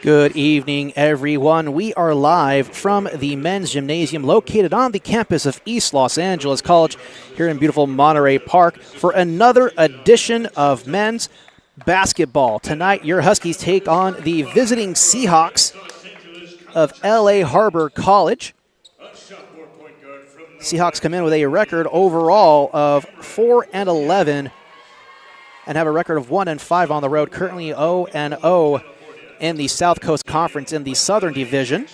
Good evening, everyone. We are live from the men's gymnasium located on the campus of East Los Angeles College here in beautiful Monterey Park for another edition of men's basketball. Tonight, your Huskies take on the visiting Seahawks of LA Harbor College. Seahawks come in with a record overall of 4-11 and have a record of 1-5 on the road, currently 0-0 in the South Coast Conference in the Southern Division.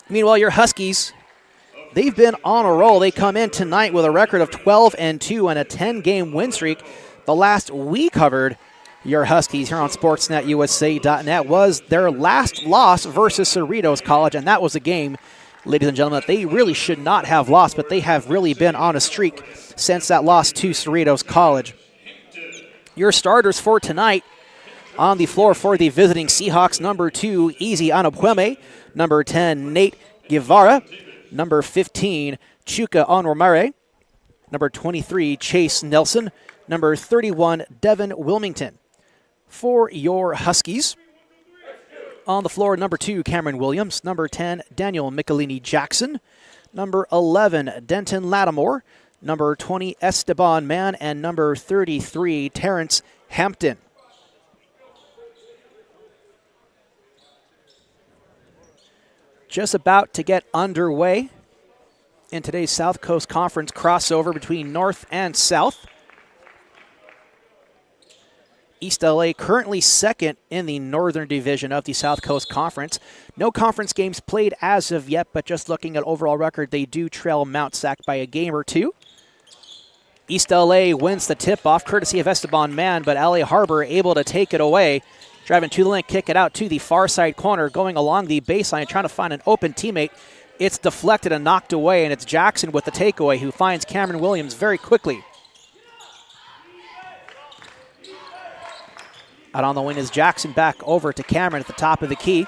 Meanwhile, your Huskies, they've been on a roll. They come in tonight with a record of 12-2 and a 10-game win streak. The last we covered your Huskies here on SportsNetUSA.net was their last loss versus Cerritos College, and that was a game, ladies and gentlemen, that they really should not have lost, but they have really been on a streak since that loss to Cerritos College. Your starters for tonight on the floor for the visiting Seahawks: number 2, Easy Anapueme; number 10, Nate Guevara; number 15, Chuka Onwamare; number 23, Chase Nelson; number 31, Devin Wilmington. For your Huskies, on the floor, number 2, Cameron Williams; number 10, Daniel Michelini Jackson; number 11, Denton Lattimore; number 20, Esteban Mann; and number 33, Terrence Hampton. Just about to get underway in today's South Coast Conference crossover between North and South. East LA currently second in the Northern Division of the South Coast Conference. No conference games played as of yet, but just looking at overall record, they do trail Mount Sac by a game or two. East LA wins the tip-off courtesy of Esteban Mann, but LA Harbor able to take it away. Driving to the lane, kick it out to the far side corner, going along the baseline, trying to find an open teammate. It's deflected and knocked away, and it's Jackson with the takeaway, who finds Cameron Williams very quickly. Out on the wing is Jackson, back over to Cameron at the top of the key.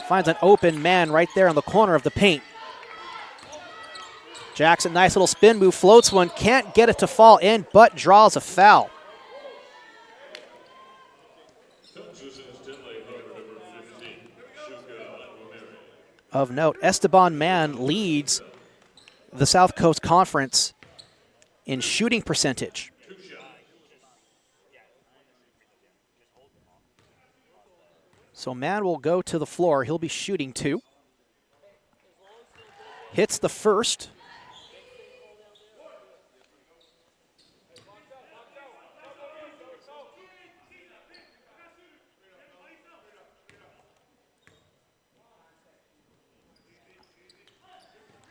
Finds an open man right there on the corner of the paint. Jackson, nice little spin move, floats one, can't get it to fall in, but draws a foul. Of note, Esteban Mann leads the South Coast Conference in shooting percentage. So Mann will go to the floor. He'll be shooting 2. Hits the first.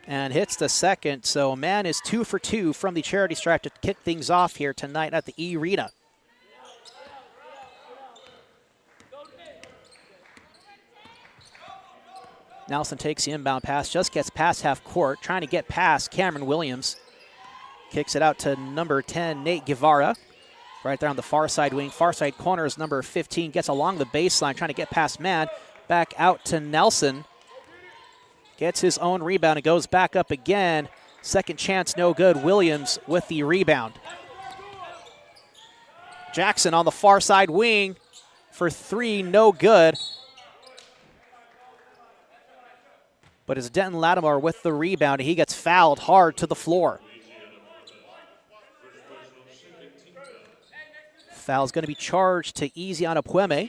And hits the second. So Mann is 2 for 2 from the charity stripe to kick things off here tonight at the E-Rena. Nelson takes the inbound pass, just gets past half court, trying to get past Cameron Williams. Kicks it out to number 10, Nate Guevara. Right there on the far side wing. Far side corner is number 15. Gets along the baseline, trying to get past Mann. Back out to Nelson. Gets his own rebound and goes back up again. Second chance, no good. Williams with the rebound. Jackson on the far side wing for 3, no good. But it's Denton Lattimore with the rebound. He gets fouled hard to the floor. Foul's going to be charged to Easy Anapueme.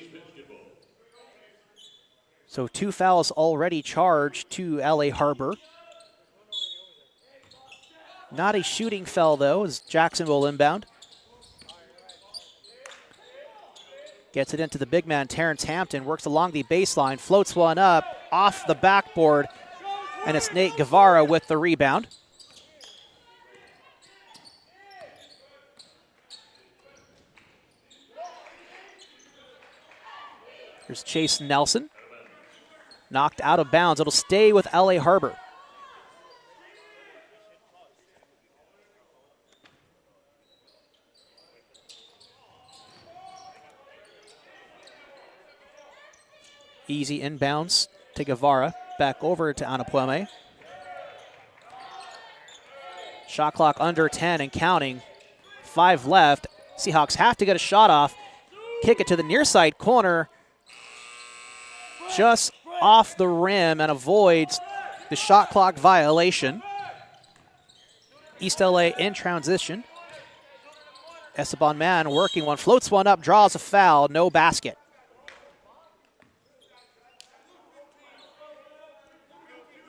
So 2 fouls already charged to LA Harbor. Not a shooting foul, though, as Jackson will inbound. Gets it into the big man, Terrence Hampton. Works along the baseline, floats one up off the backboard, and it's Nate Guevara with the rebound. Here's Chase Nelson. Knocked out of bounds. It'll stay with LA Harbor. Easy inbounds to Guevara. Back over to Anapueme. Shot clock under 10 and counting. 5 left. Seahawks have to get a shot off. Kick it to the near side corner. just off the rim and avoids the shot clock violation. East LA in transition. Esteban Man working one, floats one up, draws a foul, no basket.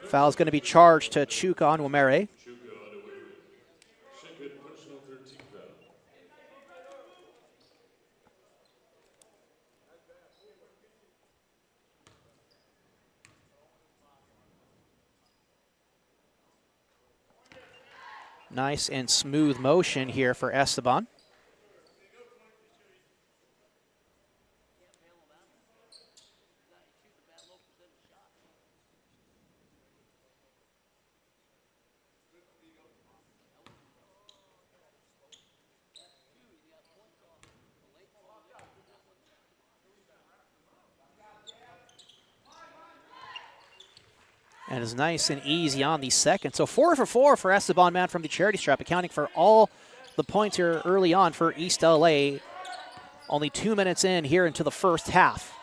Foul is going to be charged to Chuka Onwumere. Nice and smooth motion here for Esteban. And is nice and easy on the second. So 4 for 4 for Esteban Man from the charity stripe, accounting for all the points here early on for East LA. Only 2 minutes in here into the first half.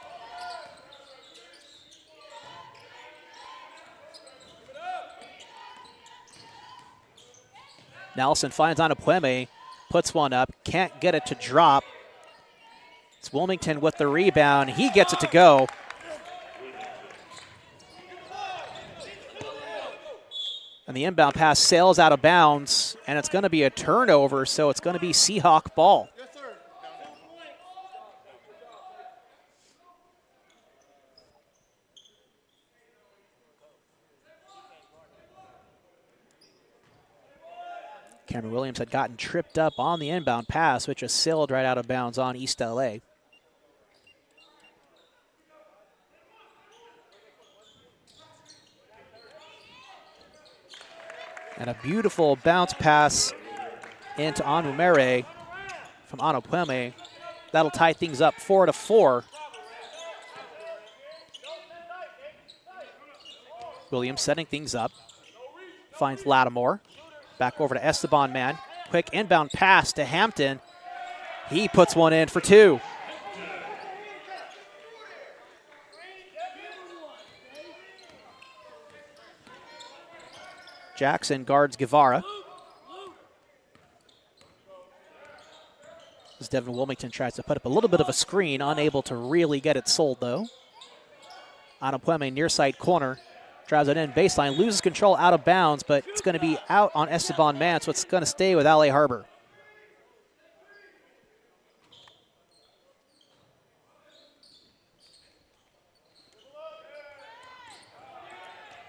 Nelson finds Onwumere, puts one up, can't get it to drop. It's Wilmington with the rebound. He gets it to go. And the inbound pass sails out of bounds, and it's going to be a turnover, so it's going to be Seahawk ball. Cameron Williams had gotten tripped up on the inbound pass, which just sailed right out of bounds on East LA. And a beautiful bounce pass into Onwumere from Onwumere. That'll tie things up 4 to 4. Williams setting things up. Finds Lattimore. Back over to Esteban Man. Quick inbound pass to Hampton. He puts one in for 2. Jackson guards Guevara. As Devin Wilmington tries to put up a little bit of a screen, unable to really get it sold though. Onwumere near side corner, drives it in baseline, loses control out of bounds, but it's going to be out on Esteban Man, so it's going to stay with LA Harbor.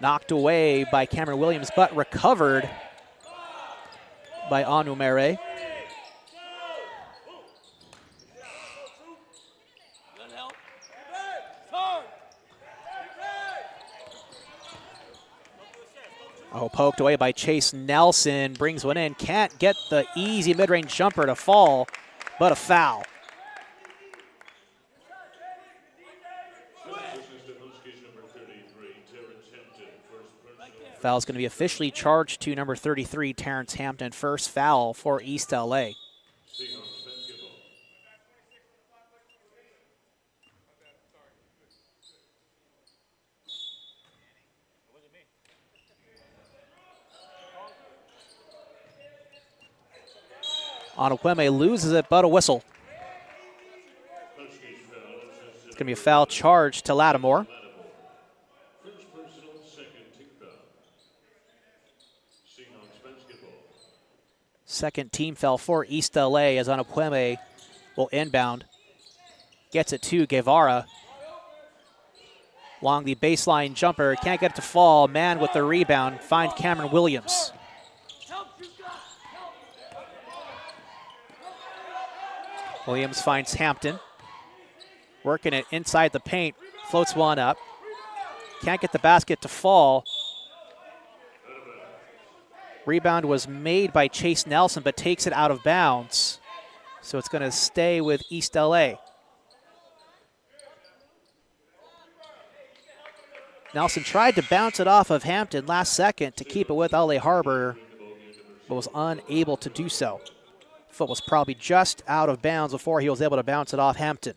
Knocked away by Cameron Williams, but recovered by Onwumere. Oh, poked away by Chase Nelson, brings one in, can't get the easy mid-range jumper to fall, but a foul. Foul is going to be officially charged to number 33, Terrence Hampton. First foul for East LA. Onwumere loses it, but a whistle. It's going to be a foul charged to Lattimore. Second team foul for East LA as Onwumere will inbound. Gets it to Guevara. Along the baseline jumper, can't get it to fall. Man with the rebound, finds Cameron Williams. Williams finds Hampton. Working it inside the paint, floats one up. Can't get the basket to fall. Rebound was made by Chase Nelson, but takes it out of bounds. So it's going to stay with East LA. Nelson tried to bounce it off of Hampton last second to keep it with LA Harbor, but was unable to do so. Foot was probably just out of bounds before he was able to bounce it off Hampton.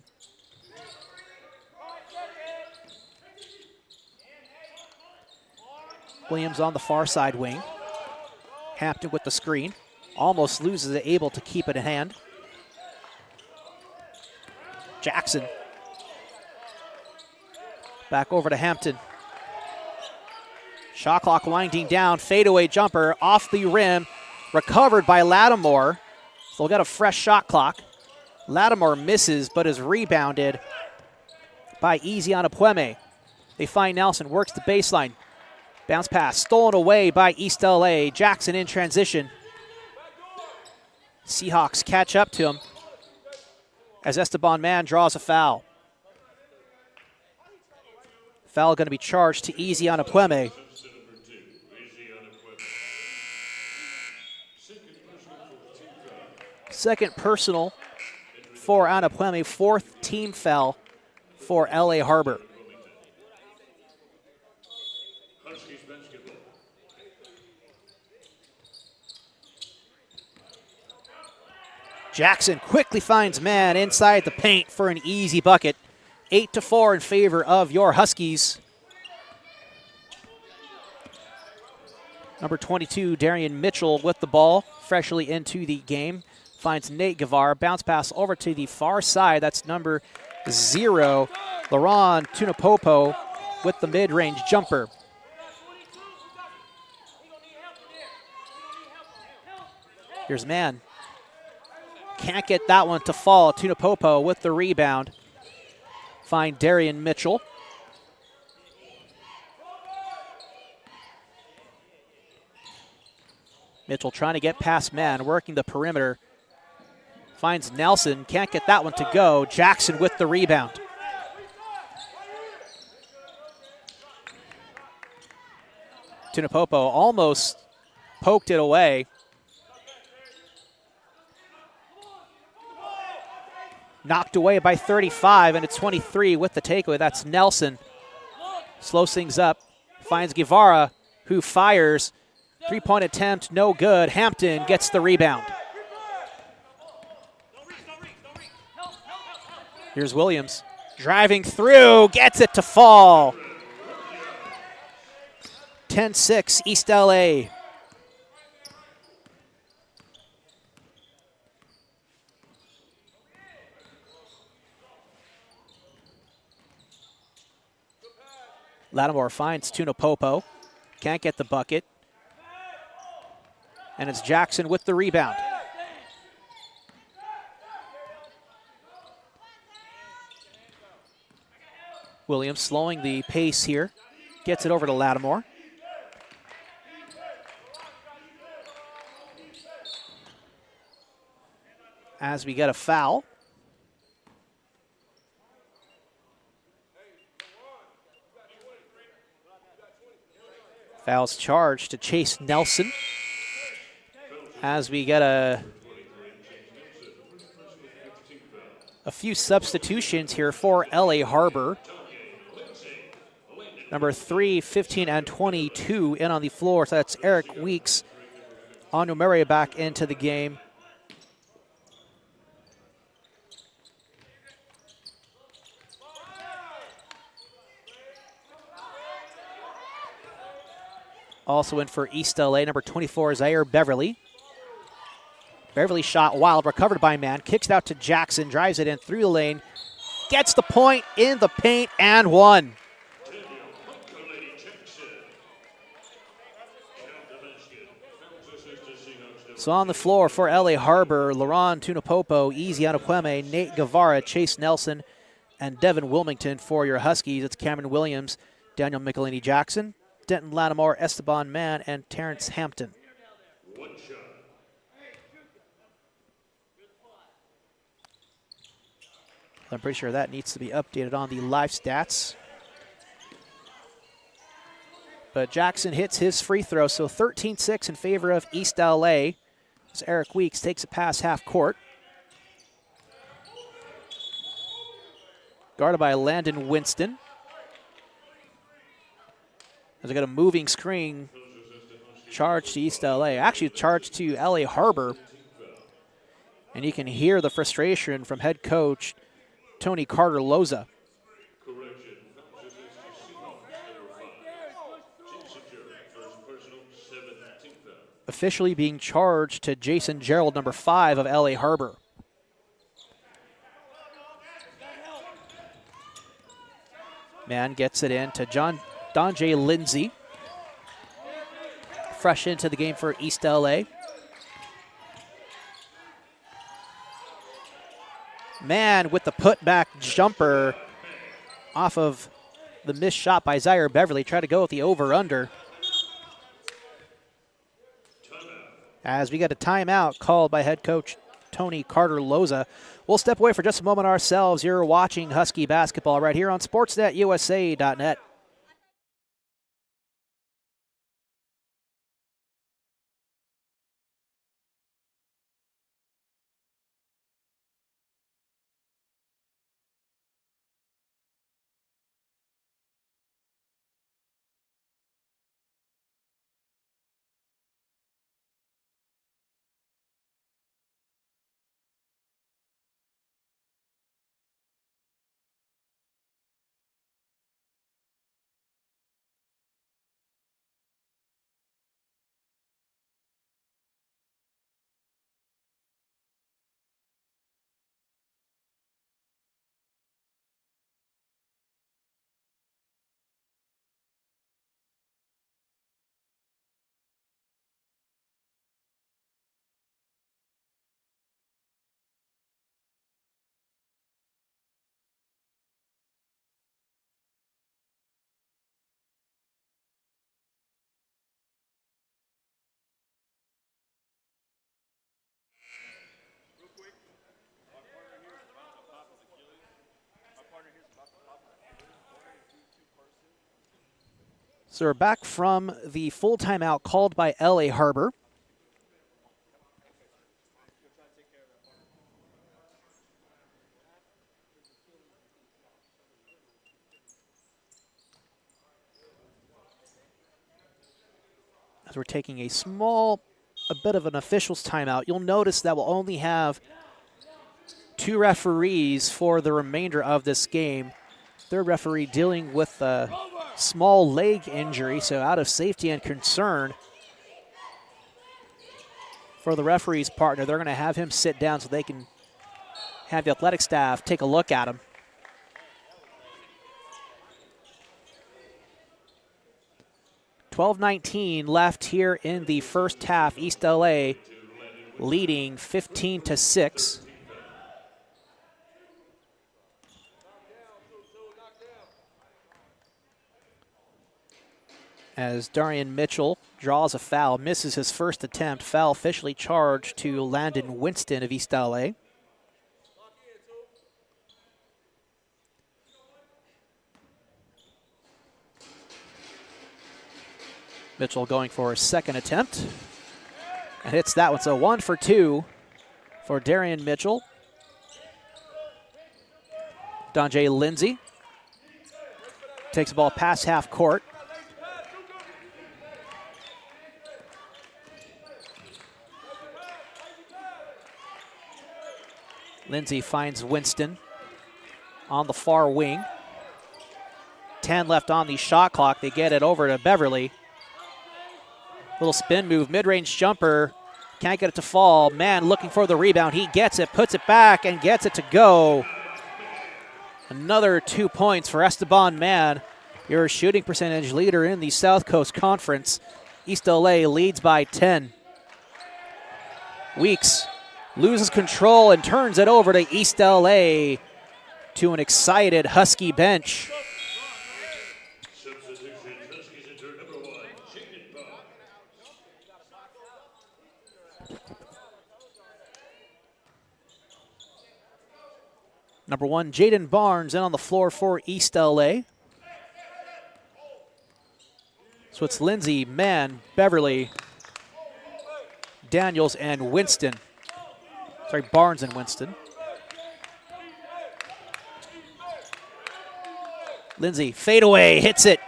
Williams on the far side wing. Hampton with the screen. Almost loses it, able to keep it in hand. Jackson. Back over to Hampton. Shot clock winding down. Fadeaway jumper off the rim. Recovered by Lattimore. So we'll get a fresh shot clock. Lattimore misses, but is rebounded by Easy-Anapueme. They find Nelson, works the baseline. Bounce pass, stolen away by East LA. Jackson in transition. Seahawks catch up to him as Esteban Mann draws a foul. Foul going to be charged to Easy-Anapueme. Second personal for Anapueme, fourth team foul for LA Harbor. Jackson quickly finds Mann inside the paint for an easy bucket. 8-4 in favor of your Huskies. Number 22, Darian Mitchell with the ball, freshly into the game. Finds Nate Guevara, bounce pass over to the far side. That's number 0, Laron Tunapopo with the mid-range jumper. Here's Mann. Can't get that one to fall. Tunapopo with the rebound. Find Darian Mitchell. Mitchell trying to get past Mann, working the perimeter. Finds Nelson, can't get that one to go. Jackson with the rebound. Tunapopo almost poked it away. Knocked away by 35, and it's 23 with the takeaway. That's Nelson. Slows things up. Finds Guevara, who fires. Three-point attempt, no good. Hampton gets the rebound. Here's Williams. Driving through, gets it to fall. 10-6, East LA. Lattimore finds Tunapopo. Can't get the bucket. And it's Jackson with the rebound. Williams slowing the pace here. Gets it over to Lattimore. As we get a foul. Foul's charged to Chase Nelson. As we get a few substitutions here for LA Harbor. Number 3, 15, and 22 in on the floor. So that's Eric Weeks. Onumere back into the game. Also in for East LA, number 24, Zaire Beverly. Beverly shot wild, recovered by Mann, kicks it out to Jackson, drives it in through the lane, gets the point in the paint, and one. So on the floor for LA Harbor, Laron Tunapopo, Easy-Anapueme, Nate Guevara, Chase Nelson, and Devin Wilmington for your Huskies. It's Cameron Williams, Daniel Michelini-Jackson, Denton Lattimore, Esteban Mann, and Terrence Hampton. I'm pretty sure that needs to be updated on the live stats. But Jackson hits his free throw, so 13-6 in favor of East LA. As Eric Weeks takes it past half court. Guarded by Landon Winston. As they got a moving screen charged to East LA. Actually charged to LA Harbor. And you can hear the frustration from head coach Tony Carter-Loza. officially being charged to Jason Gerald, number 5 of LA Harbor. Man gets it in to Donjay Lindsay. Fresh into the game for East LA. Man with the putback jumper off of the missed shot by Zaire Beverly. Try to go with the over-under. As we get a timeout called by head coach Tony Carter-Loza. We'll step away for just a moment ourselves. You're watching Husky basketball right here on SportsNetUSA.net. So we're back from the full timeout called by LA Harbor. As we're taking a bit of an official's timeout, you'll notice that we'll only have 2 referees for the remainder of this game. Third referee dealing with a small leg injury, so out of safety and concern for the referee's partner. They're going to have him sit down so they can have the athletic staff take a look at him. .12:19 left here in the first half. East LA leading 15-6. As Darian Mitchell draws a foul, misses his first attempt. Foul officially charged to Landon Winston of East LA. Mitchell going for his second attempt. And hits that one, so 1 for 2 for Darian Mitchell. Donjay Lindsay takes the ball past half court. Lindsay finds Winston on the far wing. 10 left on the shot clock. They get it over to Beverly. Little spin move, mid-range jumper. Can't get it to fall. Man looking for the rebound. He gets it, puts it back, and gets it to go. Another 2 points for Esteban Mann, your shooting percentage leader in the South Coast Conference. East LA leads by 10. Weeks loses control and turns it over to East LA, to an excited Husky bench. Number 1, Jaden Barnes in on the floor for East LA. So it's Lindsay, Mann, Beverly, Daniels, and Winston. Sorry, Barnes and Winston. Lindsay, fadeaway, hits it.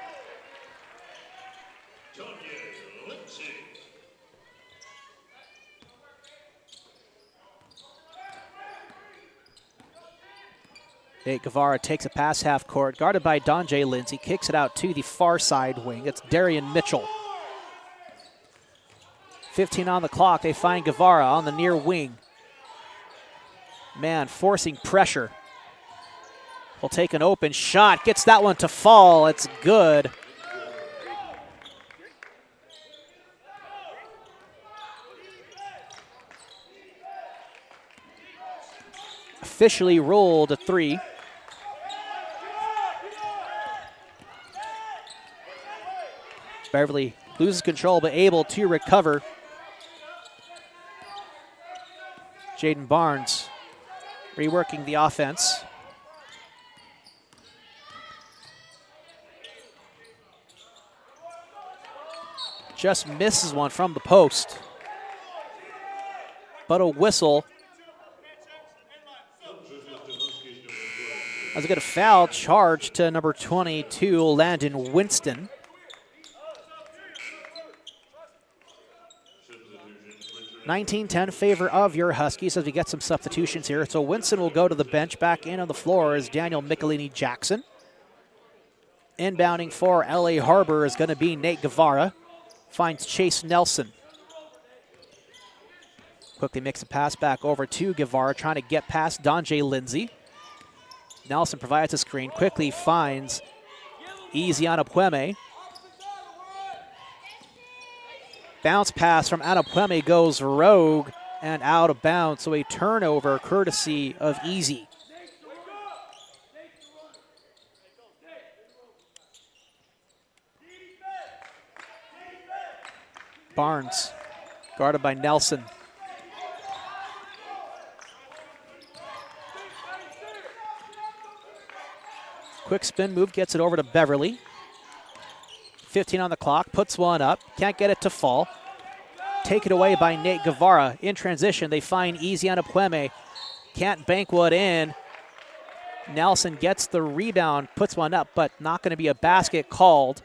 Nate Guevara takes a pass half court, guarded by Donjay Lindsay, kicks it out to the far side wing. It's Darian Mitchell. 15 on the clock. They find Guevara on the near wing. Man, forcing pressure. Will take an open shot. Gets that one to fall. It's good. Officially rolled a 3. Beverly loses control but able to recover. Jaden Barnes reworking the offense. Just misses one from the post. But a whistle. As we get a foul charge to number 22, Landon Winston. (19-10) favor of your Huskies as we get some substitutions here. So Winston will go to the bench. Back in on the floor is Daniel Michelini-Jackson. Inbounding for LA Harbor is going to be Nate Guevara. Finds Chase Nelson. Quickly makes a pass back over to Guevara, trying to get past Donjay Lindsay. Nelson provides a screen, quickly finds Easy Anapueme. Bounce pass from Anapueme goes rogue and out of bounds, so a turnover courtesy of Easy. Barnes, guarded by Nelson. Quick spin move, gets it over to Beverly. 15 on the clock, puts one up, can't get it to fall. Taken away by Nate Guevara. In transition, they find Easy Anapueme. Can't bank one in. Nelson gets the rebound, puts one up, but not going to be a basket called.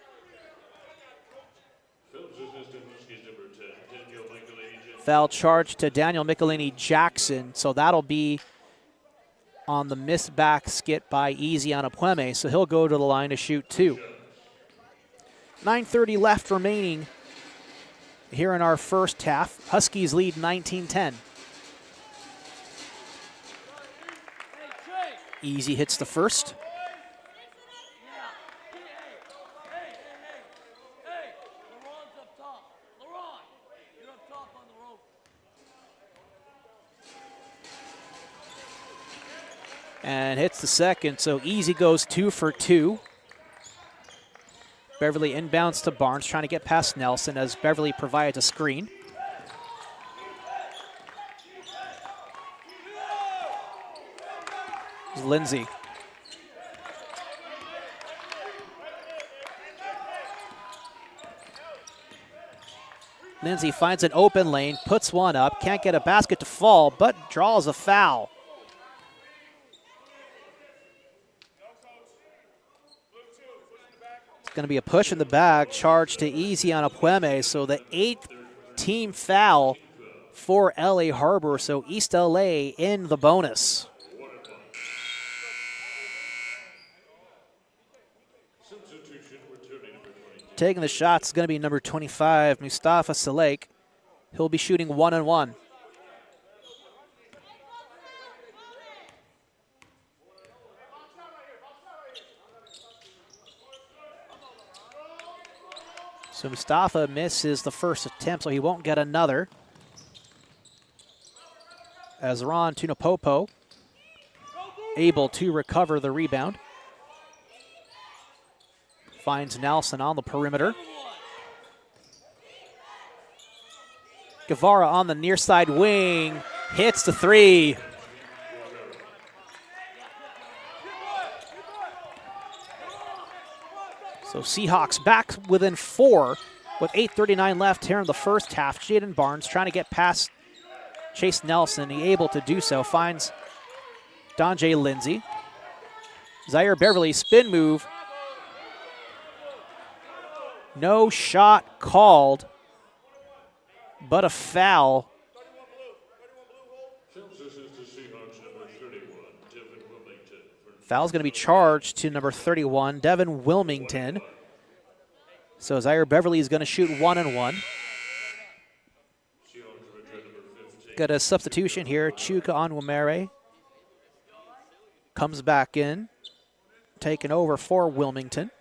Foul charge to Daniel Michelini-Jackson, so that'll be on the missed basket by Easy Anapueme, so he'll go to the line to shoot 2. 9:30 left remaining here in our first half. Huskies lead 19-10. Easy hits the first. And hits the second, so Easy goes 2 for 2. Beverly inbounds to Barnes, trying to get past Nelson as Beverly provides a screen. Lindsay. Lindsay finds an open lane, puts one up, can't get a basket to fall, but draws a foul. Going to be a push in the bag, charge to Easy Anapueme, so the 8th team foul for LA Harbor, so East LA in the bonus. Taking the shots is going to be number 25, Mustafa Salek. He'll be shooting 1-1. So Mustafa misses the first attempt, so he won't get another. As Ron Tunapopo able to recover the rebound. Finds Nelson on the perimeter. Guevara on the near side wing, hits the 3. So Seahawks back within 4 with 8:39 left here in the first half. Jaden Barnes trying to get past Chase Nelson. He able to do so. Finds Donjay Lindsay. Zaire Beverly spin move. No shot called, but a foul. Foul's going to be charged to number 31, Devin Wilmington. So Zaire Beverly is going to shoot 1-1. Got a substitution here. Chuka Onwumere comes back in, taking over for Wilmington.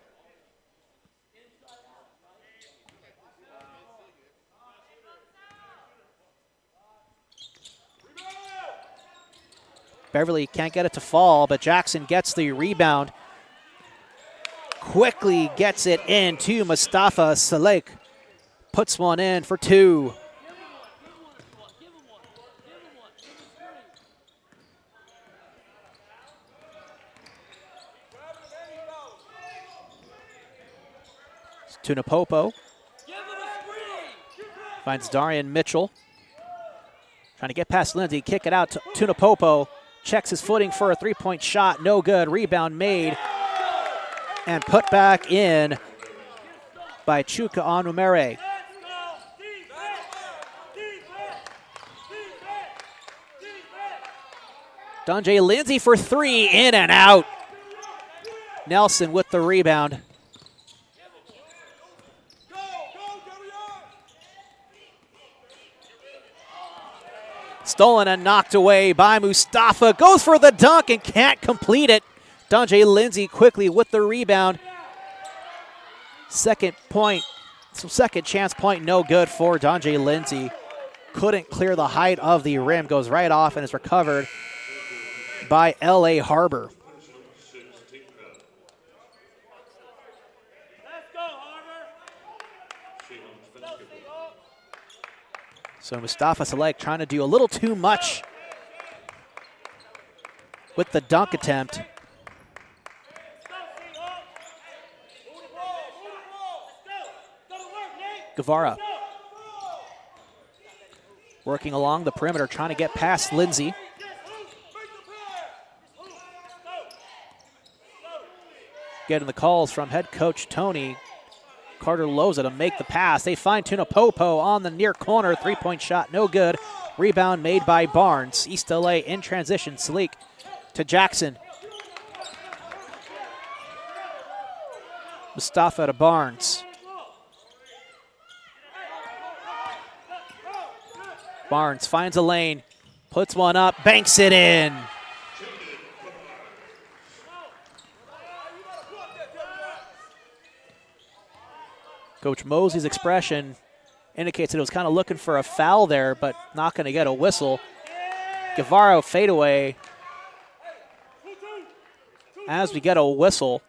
Beverly can't get it to fall, but Jackson gets the rebound. Quickly gets it in to Mustafa Salek. Puts one in for two. Tunapopo finds Darian Mitchell. Trying to get past Lindsay, kick it out to Tunapopo. Checks his footing for a three-point shot. No good. Rebound made and put back in by Chuka Onwumere. Donjay Lindsay for three, in and out. Nelson with the rebound. Stolen and knocked away by Mustafa. Goes for the dunk and can't complete it. Donjay Lindsay quickly with the rebound. Second chance point, no good for Donjay Lindsay. Couldn't clear the height of the rim. Goes right off and is recovered by LA Harbor. So Mustafa Salek trying to do a little too much with the dunk attempt. Guevara working along the perimeter, trying to get past Lindsay. Getting the calls from head coach Tony. Carter Loza to make the pass. They find Tunapopo on the near corner. Three-point shot, no good. Rebound made by Barnes. East LA in transition. Salik to Jackson. Mustafa to Barnes. Barnes finds a lane, puts one up, banks it in. Coach Mosley's expression indicates that it was kind of looking for a foul there, but not going to get a whistle. Guevara fadeaway as we get a whistle.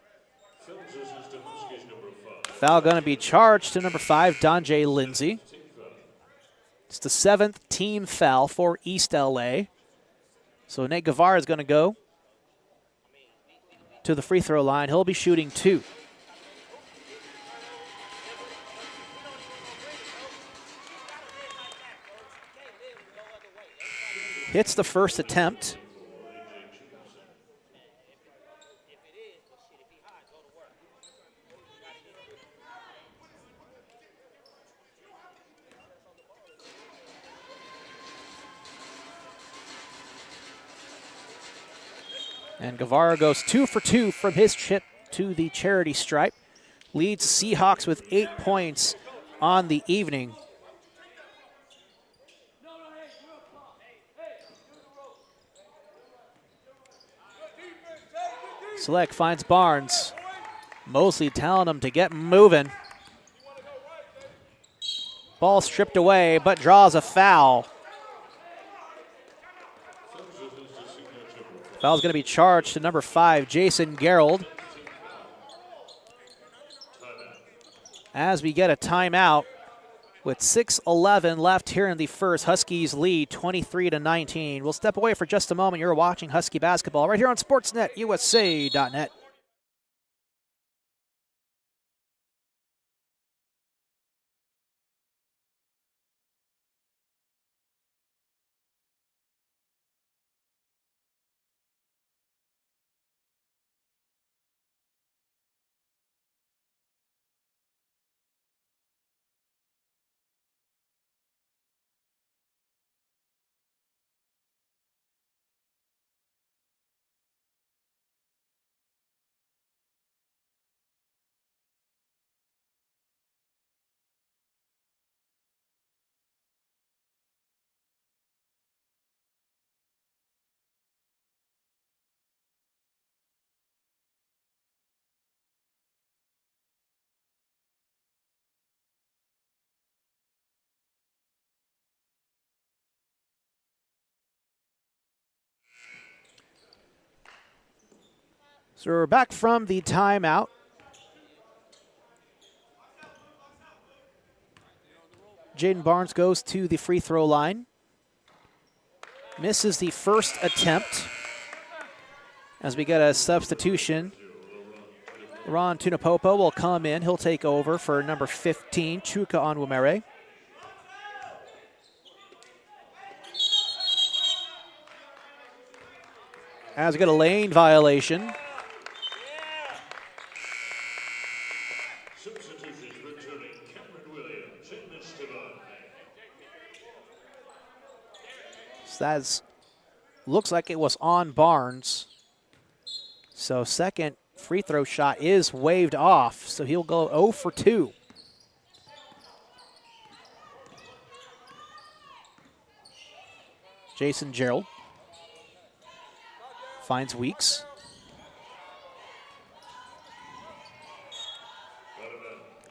Foul going to be charged to number 5, Donjay Lindsay. It's the 7th team foul for East LA. So Nate Guevara is going to go to the free throw line. He'll be shooting 2. Hits the first attempt. And Guevara goes 2 for 2 from his chip to the charity stripe. Leads Seahawks with 8 points on the evening. Select finds Barnes. Mosley telling him to get moving. Ball stripped away, but draws a foul. Foul's going to be charged to number 5, Jason Gerald. As we get a timeout with 6:11 left here in the first, Huskies lead 23-19. We'll step away for just a moment. You're watching Husky basketball right here on SportsNetUSA.net. So we're back from the timeout. Jaden Barnes goes to the free throw line. Misses the first attempt as we get a substitution. Ron Tunapopo will come in. He'll take over for number 15, Chuka Onwumere. As we get a lane violation. So that looks like it was on Barnes. So second free throw shot is waved off. So he'll go 0 for 2. Jason Gerald finds Weeks.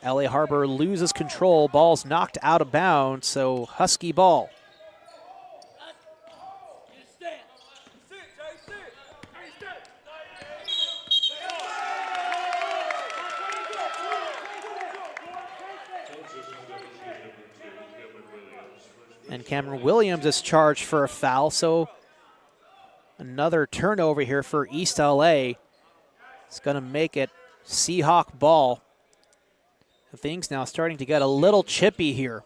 LA Harbor loses control. Ball's knocked out of bounds, so Husky ball. And Cameron Williams is charged for a foul, so another turnover here for East LA. It's going to make it Seahawk ball. Things now starting to get a little chippy here.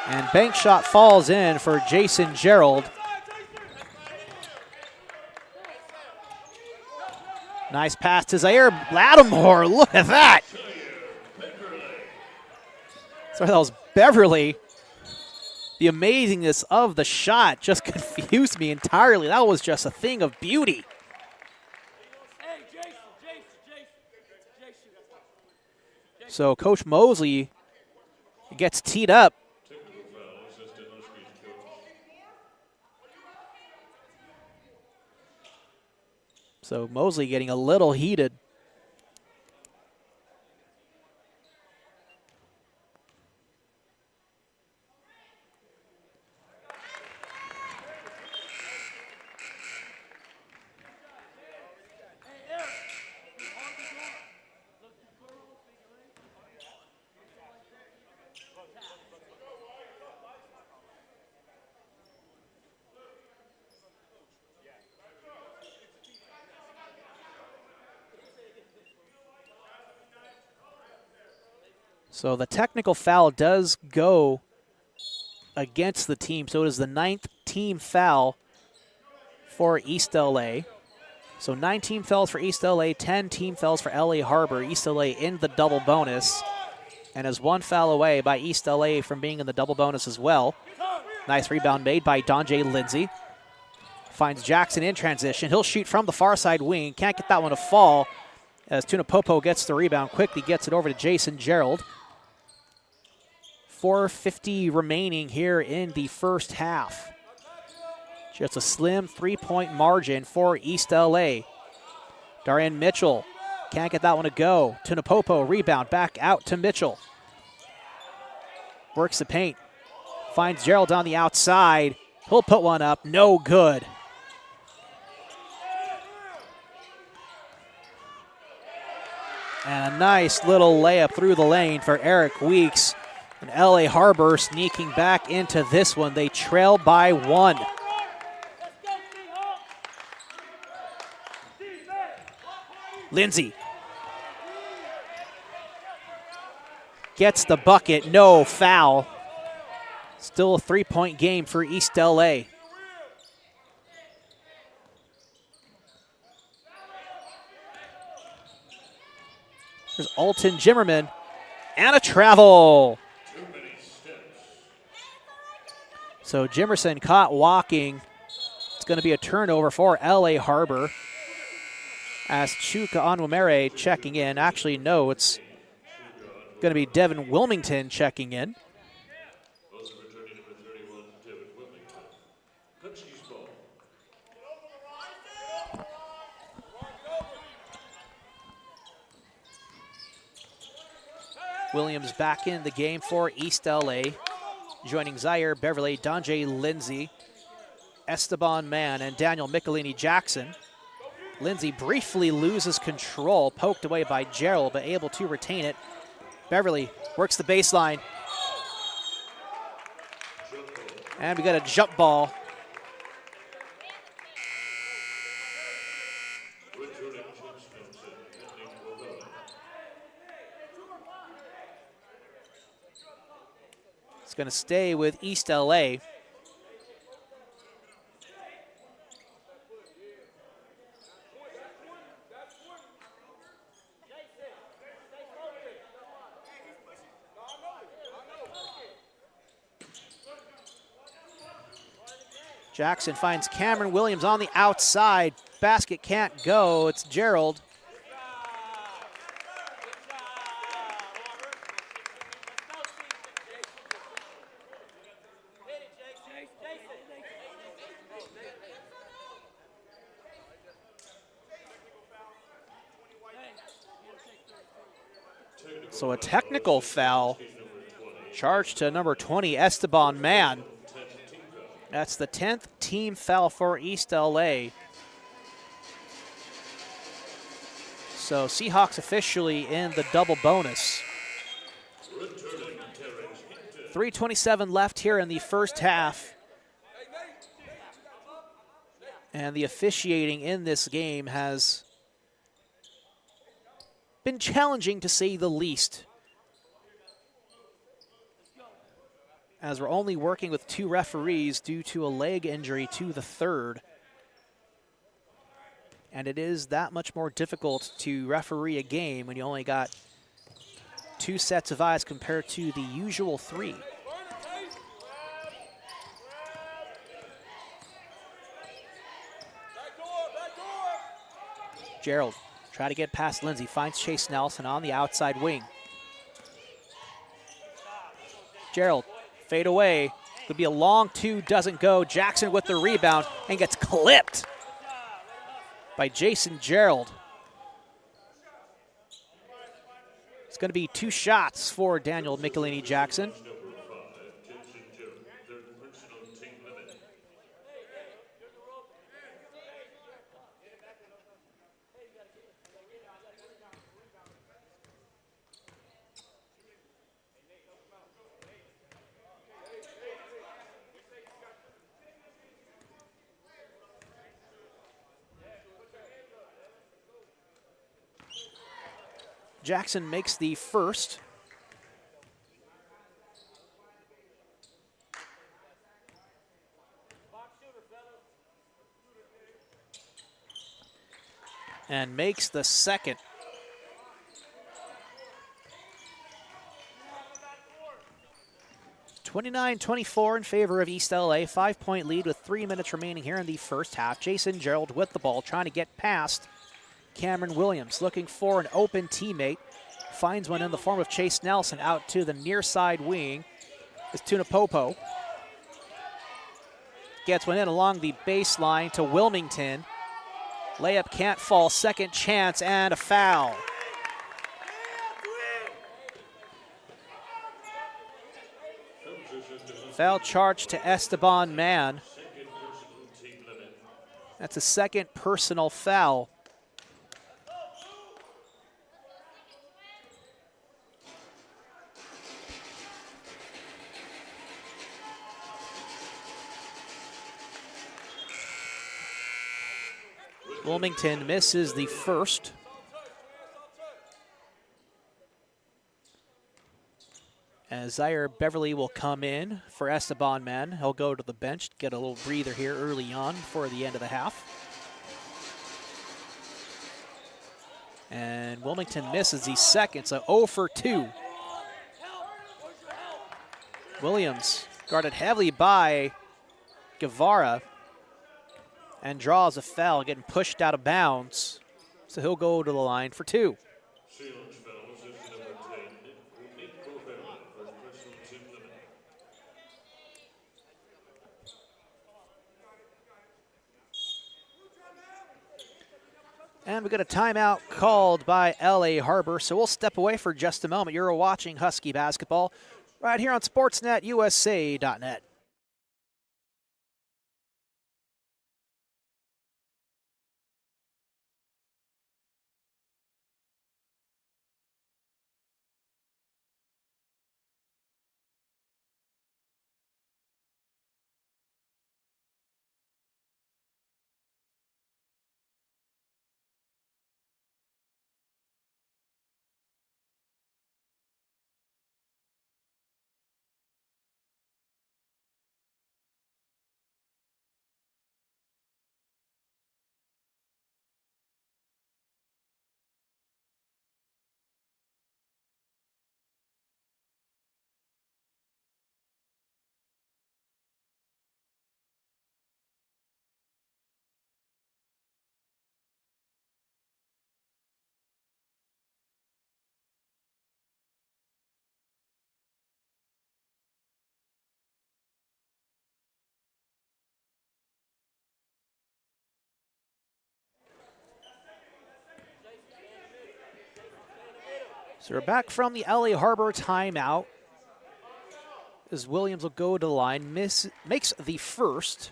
And bank shot falls in for Jason Gerald. Nice pass to Zaire Lattimore. Look at that. Sorry, that was Beverly. The amazingness of the shot just confused me entirely. That was just a thing of beauty. So Coach Mosley gets teed up. So Mosley getting a little heated. So the technical foul does go against the team. So it is the 9th team foul for East LA. So 9 team fouls for East LA, 10 team fouls for LA Harbor. East LA in the double bonus and is 1 foul away by East LA from being in the double bonus as well. Nice rebound made by Donjay Lindsay. Finds Jackson in transition. He'll shoot from the far side wing. Can't get that one to fall as Tunapopo gets the rebound. Quickly gets it over to Jason Gerald. 4:50 remaining here in the first half. Just a slim 3-point margin for East LA. Darian Mitchell can't get that one to go. Tunapopo rebound back out to Mitchell. Works the paint. Finds Gerald on the outside. He'll put one up. No good. And a nice little layup through the lane for Eric Weeks. And LA Harbor sneaking back into this one. They trail by 1. Lindsay gets the bucket, no foul. Still a 3-point game for East LA. There's Alton Jimmerman and a travel. So Jimerson caught walking. It's going to be a turnover for LA Harbor. As Chuka Onwumere checking in. Actually, no, it's going to be Devin Wilmington checking in. Williams back in the game for East LA. Joining Zaire Beverly, Donjay Lindsay, Esteban Mann, and Daniel Michelini-Jackson. Lindsay briefly loses control, poked away by Gerald, but able to retain it. Beverly works the baseline. And we got a jump ball. It's going to stay with East LA. Jackson finds Cameron Williams on the outside. Basket can't go. It's Gerald. So a technical foul charged to number 20, Esteban Mann. That's the 10th team foul for East LA. So Seahawks officially in the double bonus. 3:27 left here in the first half. And the officiating in this game has been challenging to say the least, as we're only working with 2 referees due to a leg injury to the third. And it is that much more difficult to referee a game when you only got 2 sets of eyes compared to the usual 3. Gerald try to get past Lindsay, finds Chase Nelson on the outside wing. Gerald, fade away. Could be a long 2, doesn't go. Jackson with the rebound and gets clipped by Jason Gerald. It's going to be 2 shots for Daniel Michelini-Jackson. Jackson makes the first. And makes the second. (29-24) in favor of East LA. 5-point lead with 3 minutes remaining here in the first half. Jason Gerald with the ball, trying to get past Cameron Williams, looking for an open teammate. Finds one in the form of Chase Nelson out to the near side wing. Is Tunapopo. Gets one in along the baseline to Wilmington. Layup can't fall, second chance, and a foul. Foul charge to Esteban Mann. That's a second personal foul. Wilmington misses the first. As Zaire Beverly will come in for Esteban Mann. He'll go to the bench, get a little breather here early on before the end of the half. And Wilmington misses the second, so 0 for 2. Williams guarded heavily by Guevara and draws a foul, getting pushed out of bounds. So he'll go to the line for 2. And we got a timeout called by LA Harbor, so we'll step away for just a moment. You're watching Husky basketball right here on SportsNetUSA.net. So we're back from the LA Harbor timeout as Williams will go to the line, makes the first.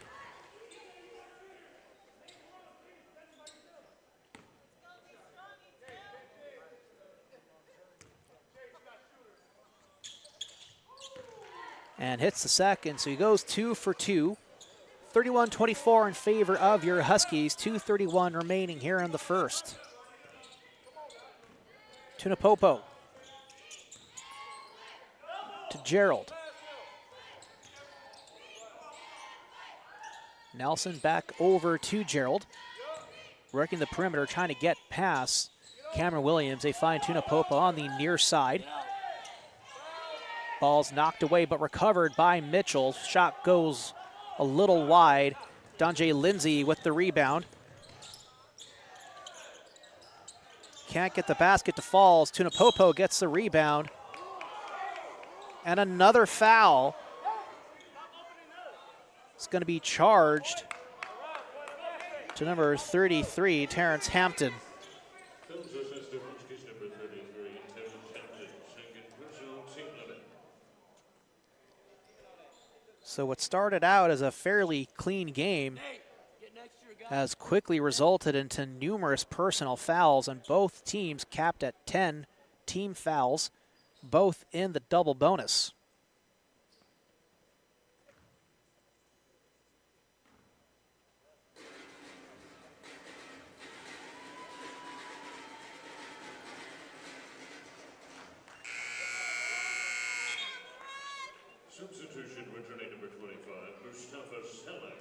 And hits the second, so he goes 2 for 2. 31-24 in favor of your Huskies. 2:31 remaining here in the first. Tunapopo to Gerald. Nelson back over to Gerald. Working the perimeter, trying to get past Cameron Williams. They find Tunapopo on the near side. Ball's knocked away but recovered by Mitchell. Shot goes a little wide. Donjay Lindsay with the rebound. Can't get the basket to fall. Tunapopo gets the rebound. And another foul. It's going to be charged to number 33, Terrence Hampton. So what started out as a fairly clean game has quickly resulted into numerous personal fouls, and both teams capped at 10 team fouls, both in the double bonus. Substitution returning number 25, Mustafa Selek.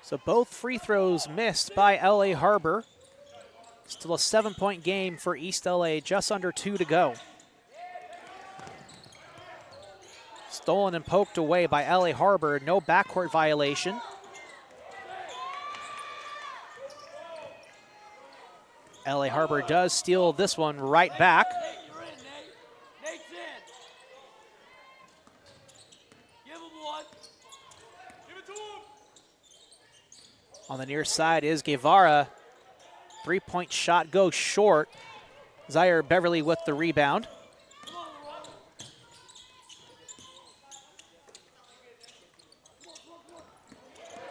So both free throws missed by LA Harbor. Still a 7-point game for East LA, just under 2 to go. Stolen and poked away by LA Harbor, no backcourt violation. LA Harbor does steal this one right back. On the near side is Guevara. Three-point shot goes short. Zaire Beverly with the rebound.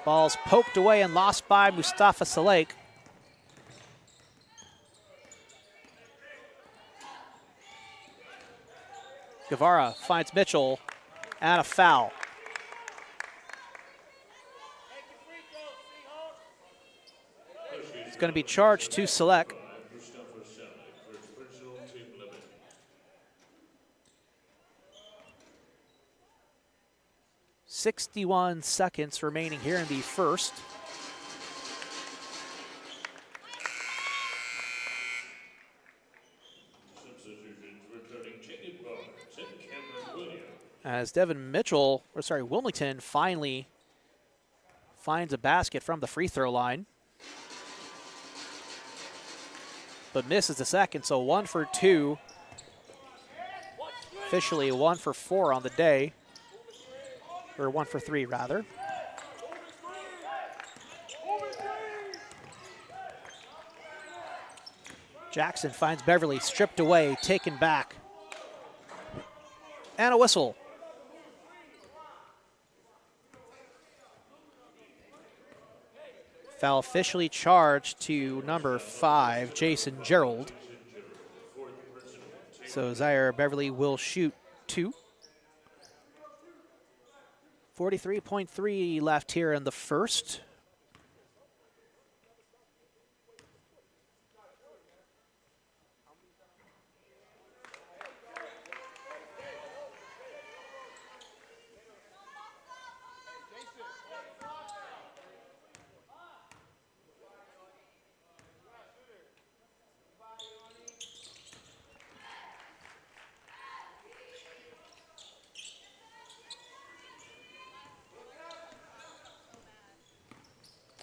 Ball's poked away and lost by Mustafa Selek. Guevara finds Mitchell and a foul. It's going to be charged to Selek. 61 seconds remaining here in the first. As Wilmington finally finds a basket from the free throw line. but misses the second, so 1 for 2. Officially 1 for 4 on the day, or 1 for 3 rather. Jackson finds Beverly, stripped away, taken back. And a whistle. Foul officially charged to number 5, Jason Gerald. So Zaire Beverly will shoot 2. 43.3 left here in the first.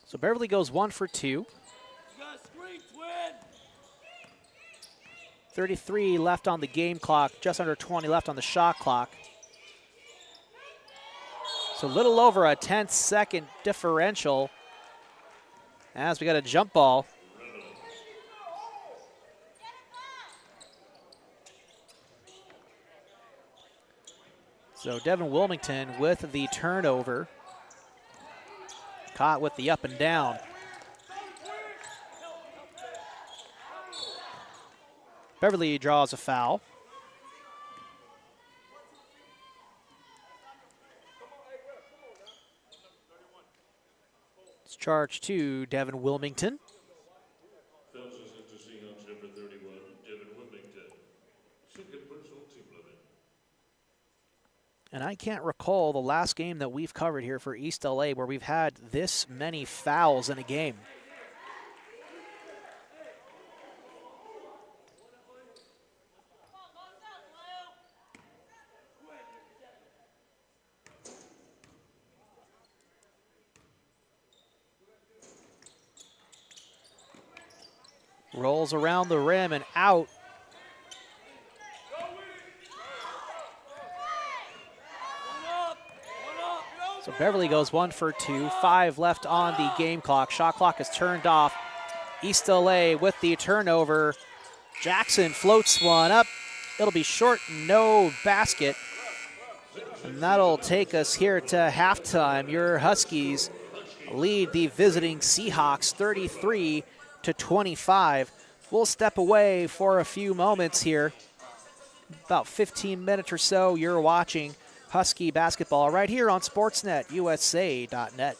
So Beverly goes 1 for 2. 33 left on the game clock, just under 20 left on the shot clock. So a little over a 10-second differential as we got a jump ball. So Devin Wilmington with the turnover. Caught with the up and down. Beverly draws a foul. It's charged to Devin Wilmington. Fouls us into Seahawks number 31, Devin Wilmington. Second personal team limit. And I can't recall the last game that we've covered here for East LA where we've had this many fouls in a game. Rolls around the rim and out. So Beverly goes 1 for 2, 5 left on the game clock. Shot clock is turned off. East LA with the turnover. Jackson floats one up. It'll be short, no basket. And that'll take us here to halftime. Your Huskies lead the visiting Seahawks 33-25. We'll step away for a few moments here. About 15 minutes or so, you're watching Husky basketball right here on SportsNetUSA.net.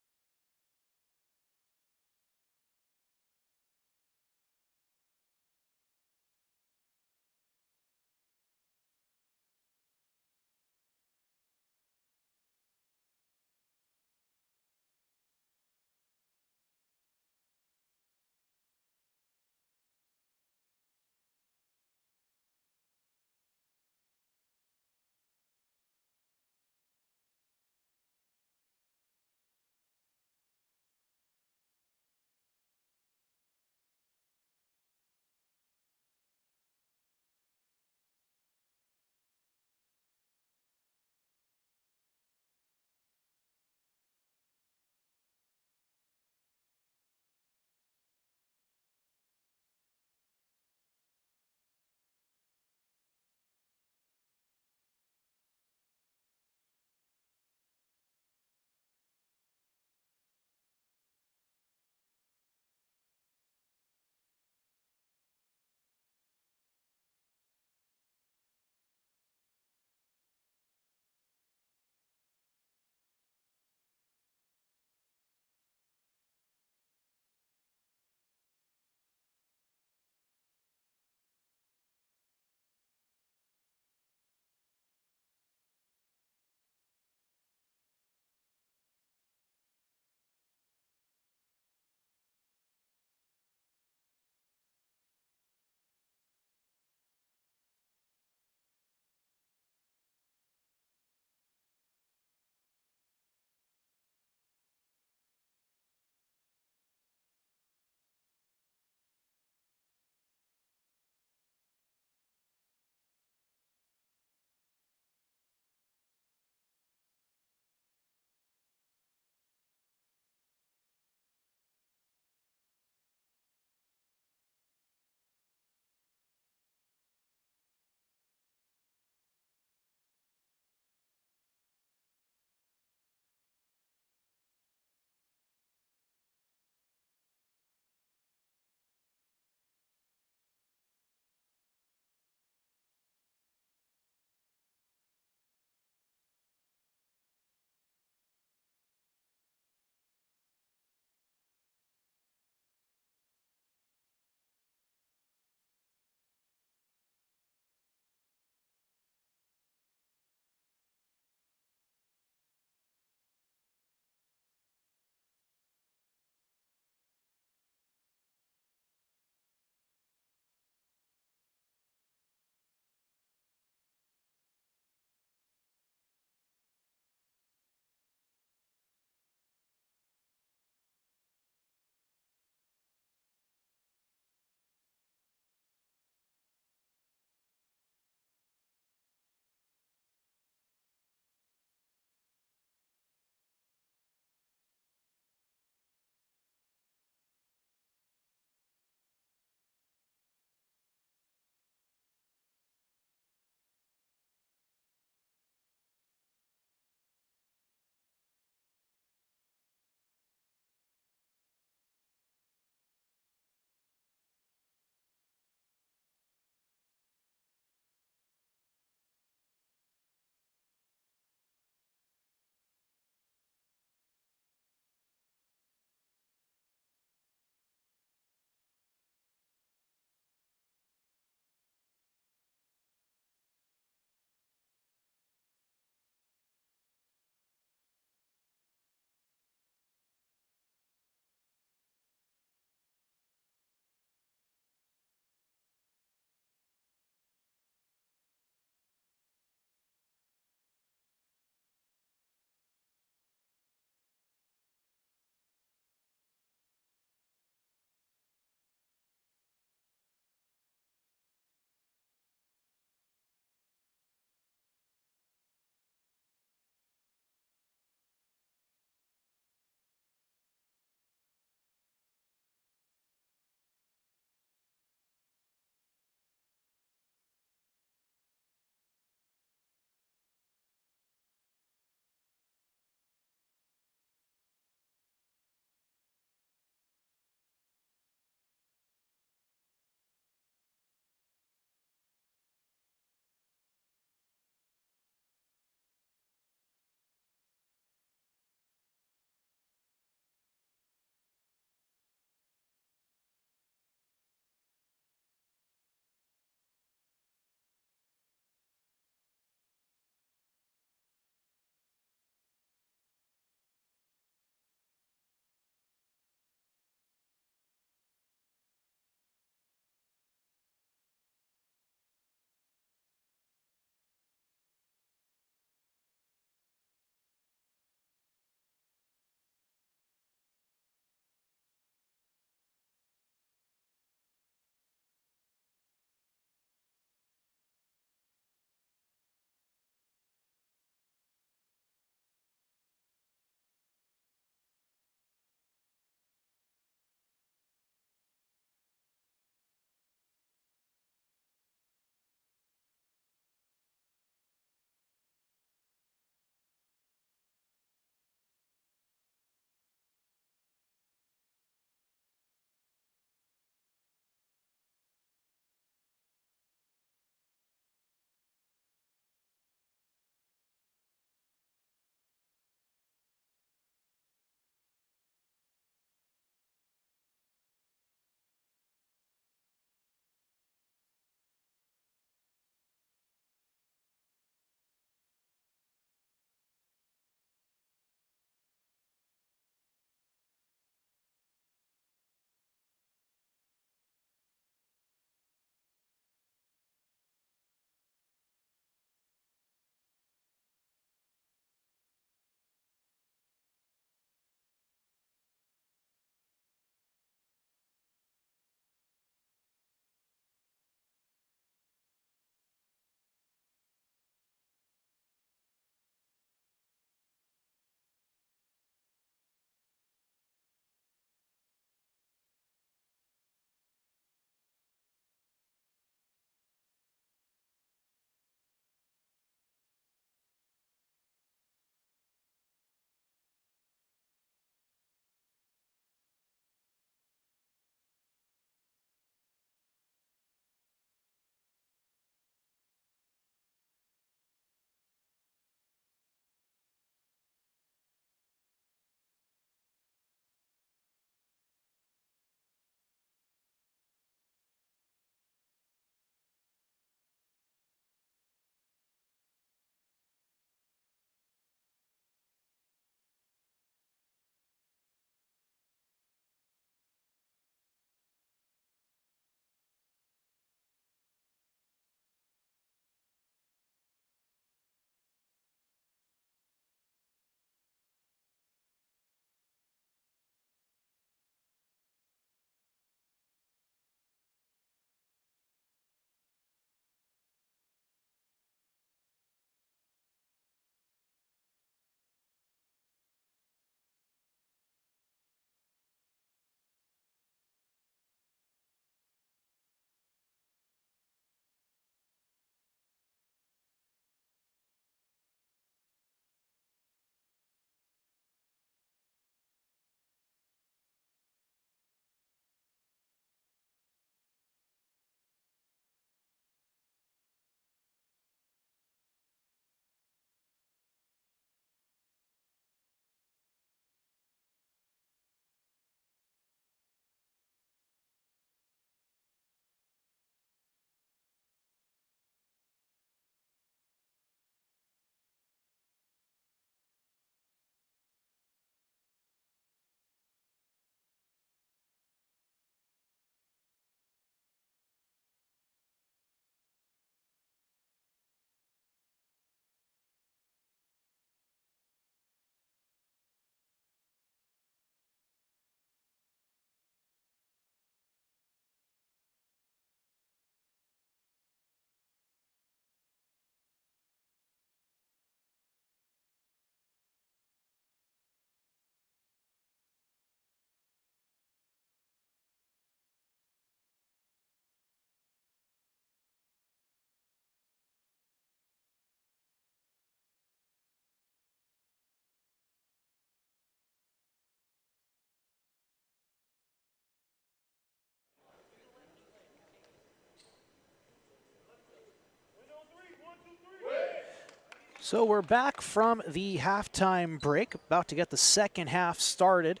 So we're back from the halftime break, about to get the second half started.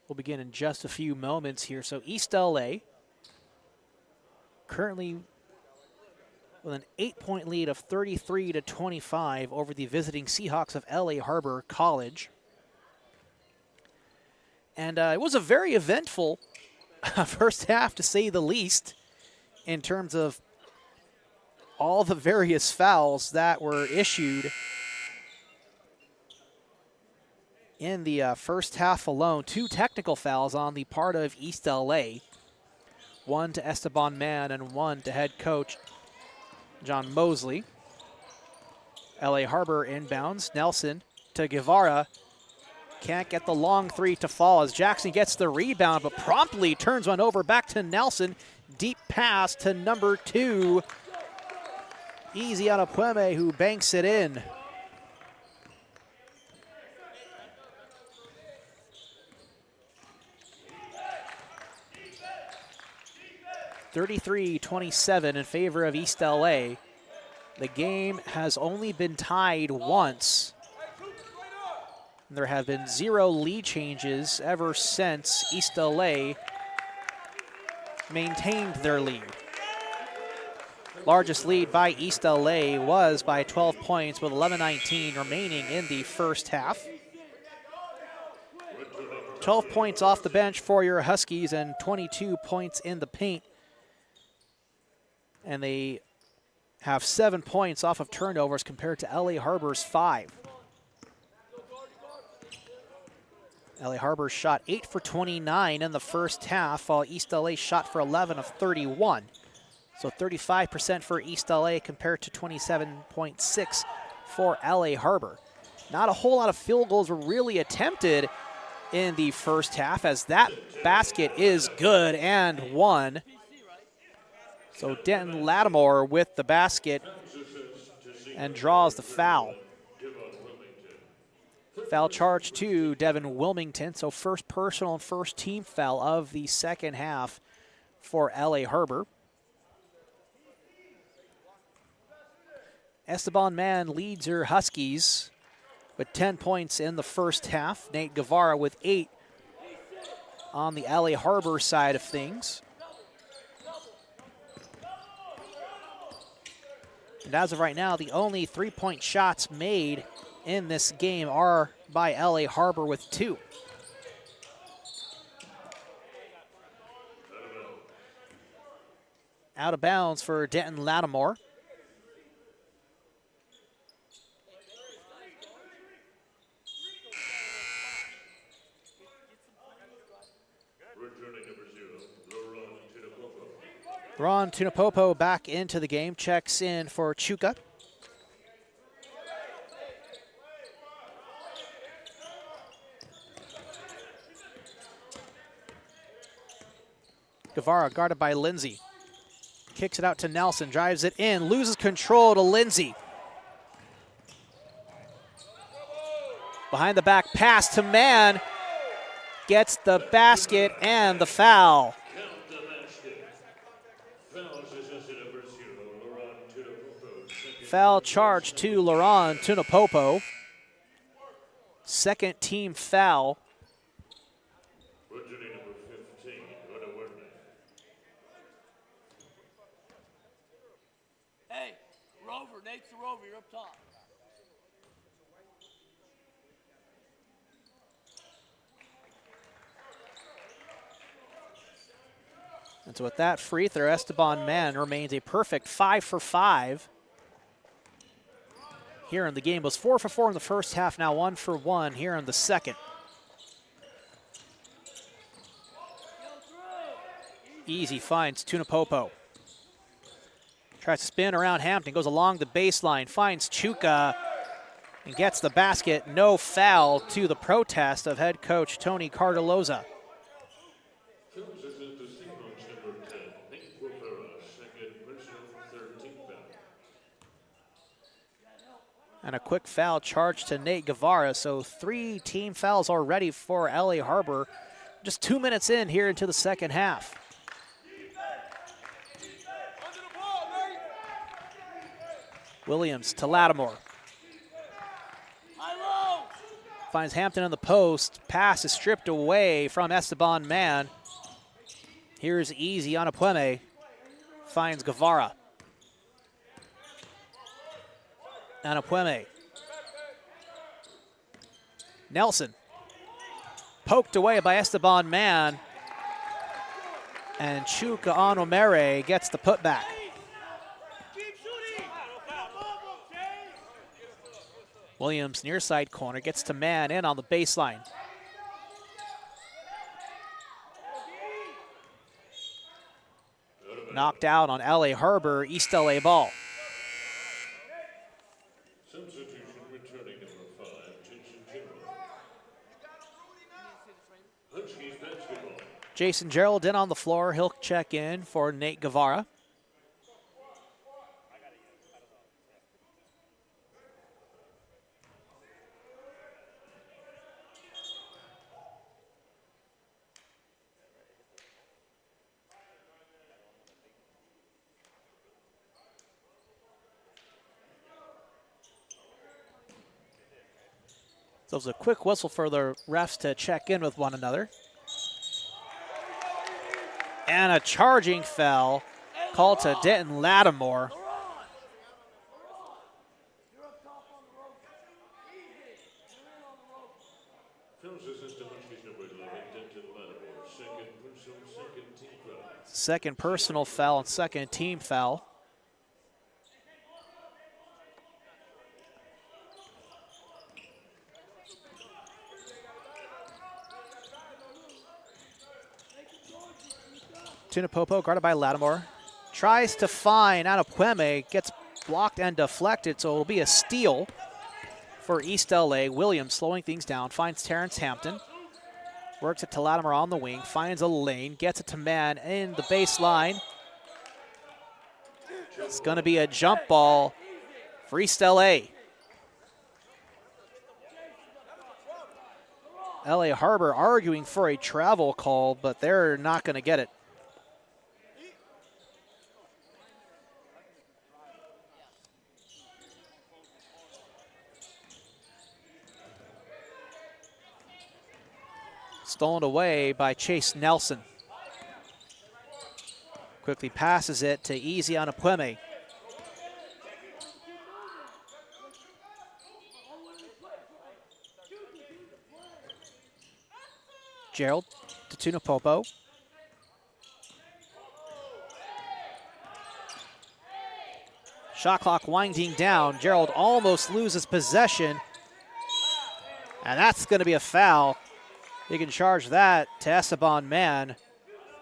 We'll begin in just a few moments here. So East LA currently with an 8-point lead of 33-25 over the visiting Seahawks of LA Harbor College. And it was a very eventful first half, to say the least, in terms of all the various fouls that were issued in the first half alone. 2 technical fouls on the part of East LA. 1 to Esteban Mann and 1 to head coach John Mosley. LA Harbor inbounds. Nelson to Guevara. Can't get the long 3 to fall as Jackson gets the rebound, but promptly turns one over back to Nelson. Deep pass to number 2. Easy out of Pueme, who banks it in. (33-27) in favor of East LA. The game has only been tied once. There have been 0 lead changes ever since East LA maintained their lead. Largest lead by East LA was by 12 points with 11:19 remaining in the first half. 12 points off the bench for your Huskies and 22 points in the paint. And they have 7 points off of turnovers compared to LA Harbor's 5. LA Harbor shot 8 for 29 in the first half, while East LA shot for 11 of 31. So 35% for East LA compared to 27.6 for LA Harbor. Not a whole lot of field goals were really attempted in the first half, as that basket is good and one. So Denton Lattimore with the basket and draws the foul. Foul charge to Devin Wilmington, so first personal and first team foul of the second half for LA Harbor. Esteban Mann leads your Huskies with 10 points in the first half. Nate Guevara with 8 on the LA Harbor side of things. And as of right now, the only 3-point shots made in this game are by LA Harbor with 2. Out of bounds for Denton Lattimore. Ron Tunapopo back into the game, checks in for Chuka. Guevara guarded by Lindsay. Kicks it out to Nelson, drives it in, loses control to Lindsay. Behind the back pass to Mann. Gets the basket and the foul. Foul charge to Laurent Tunapopo. Second team foul. Hey, Rover, Nate's the Rover, you're up top. And so with that free throw, Esteban Mann remains a perfect 5 for 5. Here in the game, was 4 for 4 in the first half, now 1 for 1 here in the second. Easy finds Tunapopo. Tries to spin around Hampton, goes along the baseline, finds Chuka, and gets the basket. No foul to the protest of head coach Tony Cardilloza. And a quick foul charge to Nate Guevara. So 3 team fouls already for LA Harbor. Just 2 minutes in here into the second half. Williams to Lattimore. Finds Hampton on the post. Pass is stripped away from Esteban Man. Here's Easy Anapueme. Finds Guevara. Anapueme. Nelson. Poked away by Esteban Man. And Chuka Onomere gets the putback. Williams near side corner, gets to Man in on the baseline. Knocked out on LA Harbor, East LA ball. Substitution returning number 5, Jason Gerald. Huskies basketball. Jason Gerald in on the floor. He'll check in for Nate Guevara. So it was a quick whistle for the refs to check in with one another. And a charging foul called to Denton Lattimore. Fouls assist to Huskies number 11, Denton Lattimore. Second team foul. Second personal foul and second team foul. Tunapopo guarded by Lattimore. Tries to find Anapueme, gets blocked and deflected, so it'll be a steal for East LA. Williams slowing things down, finds Terrence Hampton. Works it to Lattimore on the wing, finds a lane, gets it to Man in the baseline. It's going to be a jump ball for East LA. LA Harbor arguing for a travel call, but they're not going to get it. Stolen away by Chase Nelson. Quickly passes it to Easy Anapueme. Gerald to Tunapopo. Shot clock winding down. Gerald almost loses possession. And that's going to be a foul. You can charge that to Esteban Man.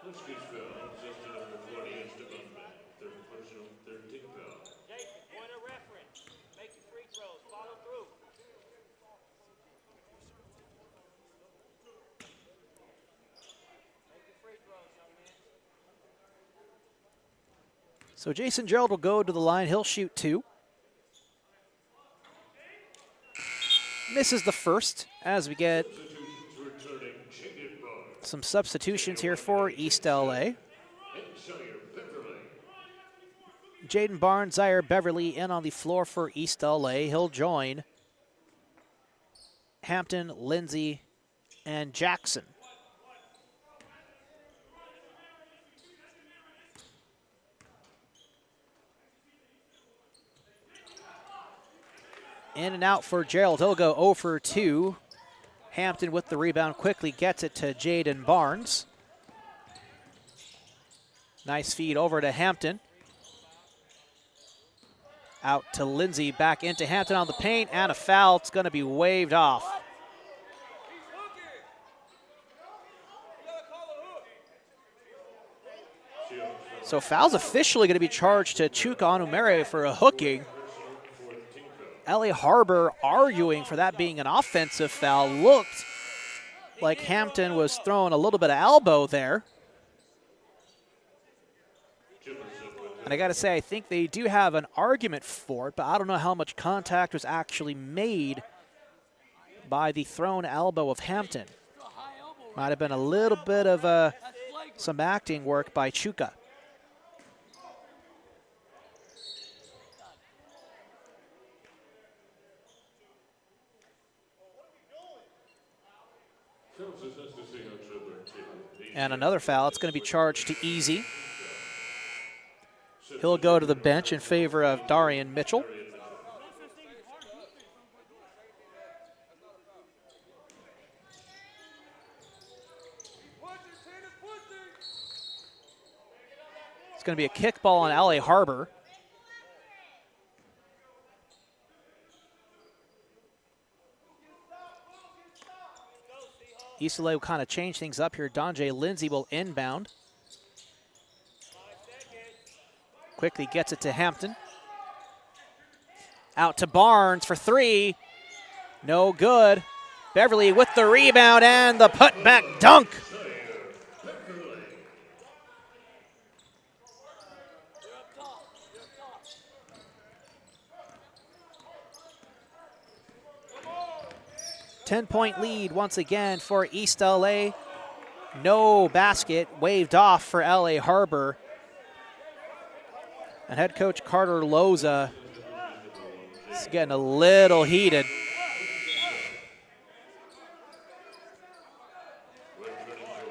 Huskies foul, assist to number 40, Esteban Man. Third personal, third team foul. Jason, point of reference. Make your free throws. Follow through. Make your free throws, young man. So Jason Gerald will go to the line. He'll shoot 2. Misses the first as we get some substitutions here for East LA. Jaden Barnes, Zaire Beverly in on the floor for East LA. He'll join Hampton, Lindsay, and Jackson. In and out for Gerald. He'll go 0 for 2. Hampton with the rebound quickly gets it to Jaden Barnes. Nice feed over to Hampton. Out to Lindsay, back into Hampton on the paint, and a foul. It's going to be waved off. So foul's officially going to be charged to Chuka Onomere for a hooking. LA Harbor arguing for that being an offensive foul. Looked like Hampton was throwing a little bit of elbow there. And I got to say, I think they do have an argument for it, but I don't know how much contact was actually made by the thrown elbow of Hampton. Might have been a little bit of some acting work by Chuka. Films against the Seahawks number 2. And another foul. It's going to be charged to Easy. He'll go to the bench in favor of Darian Mitchell. It's going to be a kickball on LA Harbor. East LA will kind of change things up here. Donjay Lindsay will inbound. Quickly gets it to Hampton. Out to Barnes for three. No good. Beverly with the rebound and the putback dunk. Ten-point lead once again for East LA. No basket waved off for LA Harbor. And head coach Carter Loza is getting a little heated.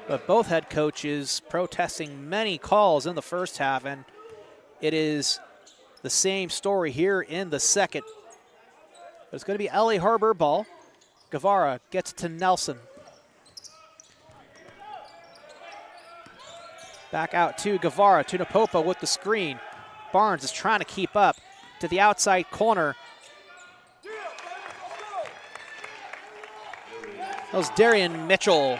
But both head coaches protesting many calls in the first half, and it is the same story here in the second. But it's going to be LA Harbor ball. Guevara gets it to Nelson. Back out to Guevara. Tunapopa with the screen. Barnes is trying to keep up to the outside corner. That was Darian Mitchell.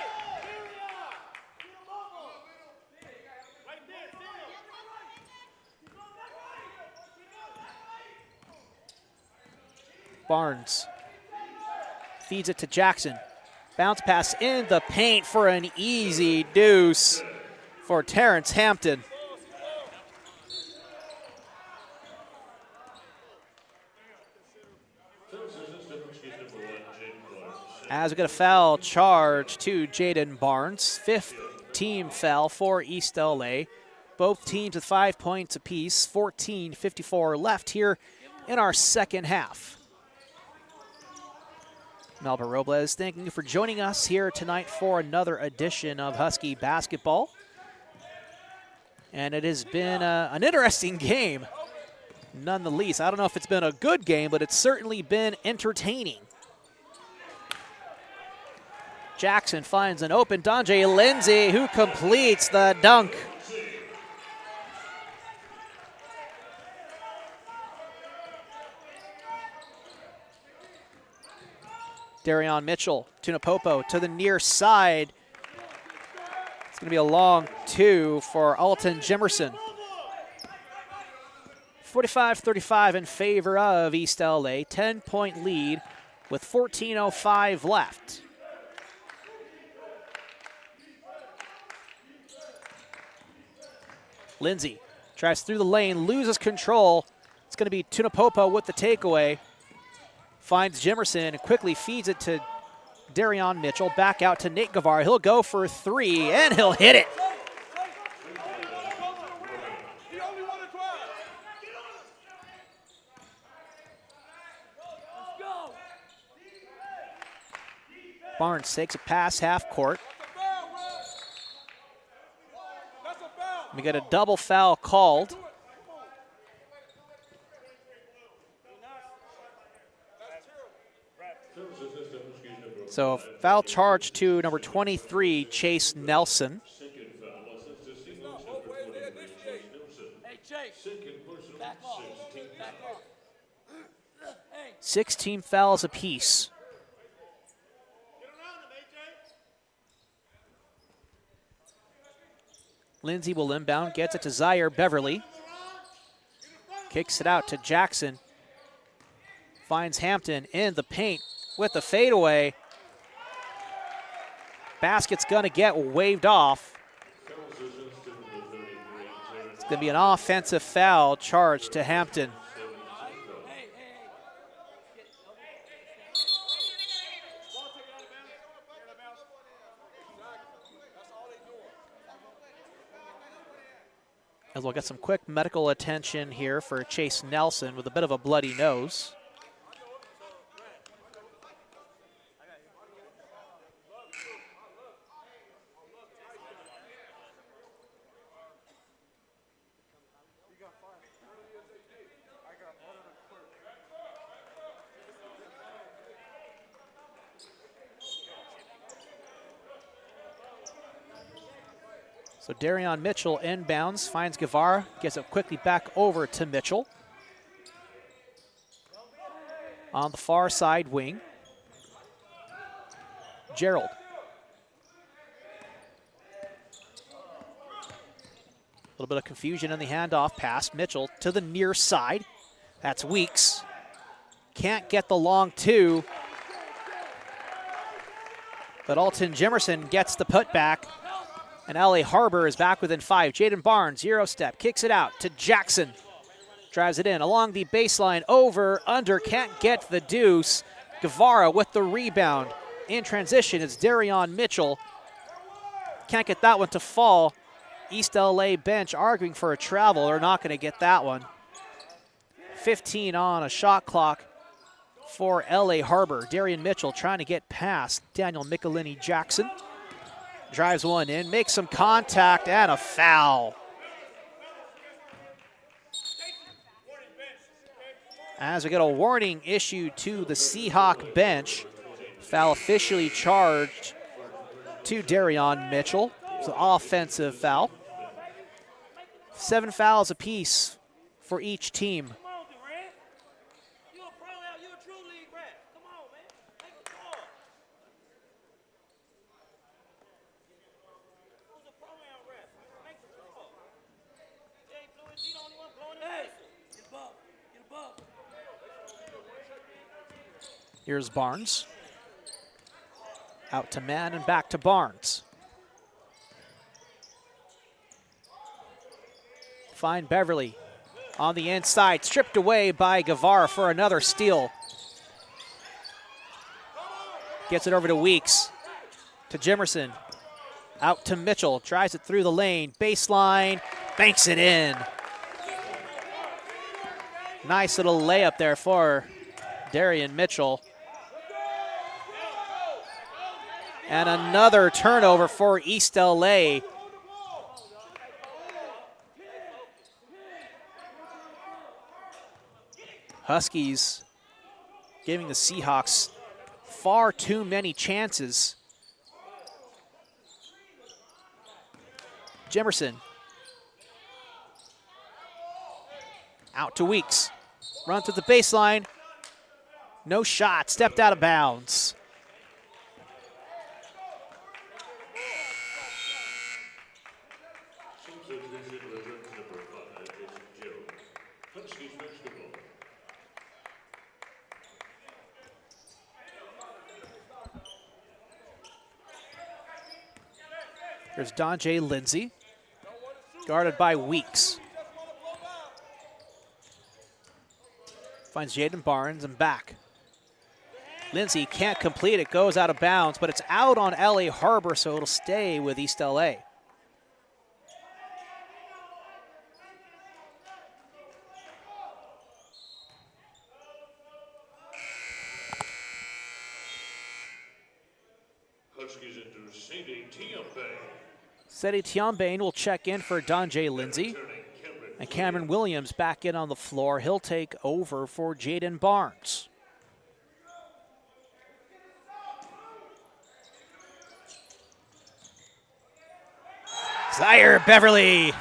Barnes feeds it to Jackson. Bounce pass in the paint for an easy deuce for Terrence Hampton. As we get a foul charge to Jaden Barnes. Fifth team foul for East LA. Both teams with 5 points apiece. 14:54 left here in our second half. Melba Robles, thank you for joining us here tonight for another edition of Husky basketball. And it has been an interesting game, none the least. I don't know if it's been a good game, but it's certainly been entertaining. Jackson finds an open Donjay Lindsay, who completes the dunk. Darian Mitchell, Tunapopo to the near side. It's going to be a long two for Alton Jimerson. 45-35 in favor of East LA. 10-point lead with 14:05 left. Lindsay drives through the lane, loses control. It's going to be Tunapopo with the takeaway. Finds Jimerson and quickly feeds it to Darian Mitchell. Back out to Nate Guevara. He'll go for three, and he'll hit it. Barnes takes a pass half court. We get a double foul called. So foul charge to number 23, Chase Nelson. 16 fouls apiece. Lindsay will inbound, gets it to Zaire Beverly. Kicks it out to Jackson. Finds Hampton in the paint with the fadeaway. Basket's going to get waved off. It's going to be an offensive foul charged to Hampton. As we'll get some quick medical attention here for Chase Nelson with a bit of a bloody nose. So Darion Mitchell inbounds, finds Guevara, gets it quickly back over to Mitchell. On the far side wing, Gerald. A little bit of confusion in the handoff pass. Mitchell to the near side. That's Weeks. Can't get the long two. But Alton Jimerson gets the putback. And LA Harbor is back within 5. Jaden Barnes, Euro step, kicks it out to Jackson. Drives it in along the baseline, over, under, can't get the deuce. Guevara with the rebound. In transition, it's Darion Mitchell. Can't get that one to fall. East LA bench arguing for a travel. They're not going to get that one. 15 on a shot clock for LA Harbor. Darion Mitchell trying to get past Daniel Michelini Jackson. Drives one in, makes some contact, and a foul. As we get a warning issued to the Seahawk bench. Foul officially charged to Darion Mitchell. It's an offensive foul. 7 fouls apiece for each team. Come on, Durant. You a pro out. You a true league rat. Come on, man. Make a call. Who's a pro out rat? Make the call. Jay Fluid, he the only one blowing the whistle. Get above. Get above. Here's Barnes. Out to man and back to Barnes. Find Beverly on the inside, stripped away by Guevara for another steal. Gets it over to Weeks, to Jimerson, out to Mitchell, drives it through the lane, baseline, banks it in. Nice little layup there for Darion Mitchell. And another turnover for East LA. Huskies giving the Seahawks far too many chances. Jimerson. Out to Weeks. Run to the baseline. No shot. Stepped out of bounds. Substitution reserve number 5 is Gerald. Huskies basketball. Here's Donjay Lindsay, guarded by Weeks. Finds Jaden Barnes and back. Lindsay can't complete it, goes out of bounds, but it's out on LA Harbor, so it'll stay with East LA. Huskies into Sadie Tiambe. Seti Tiambain will check in for Donjay Lindsay. And Cameron Williams back in on the floor. He'll take over for Jaden Barnes. Zaire Beverly.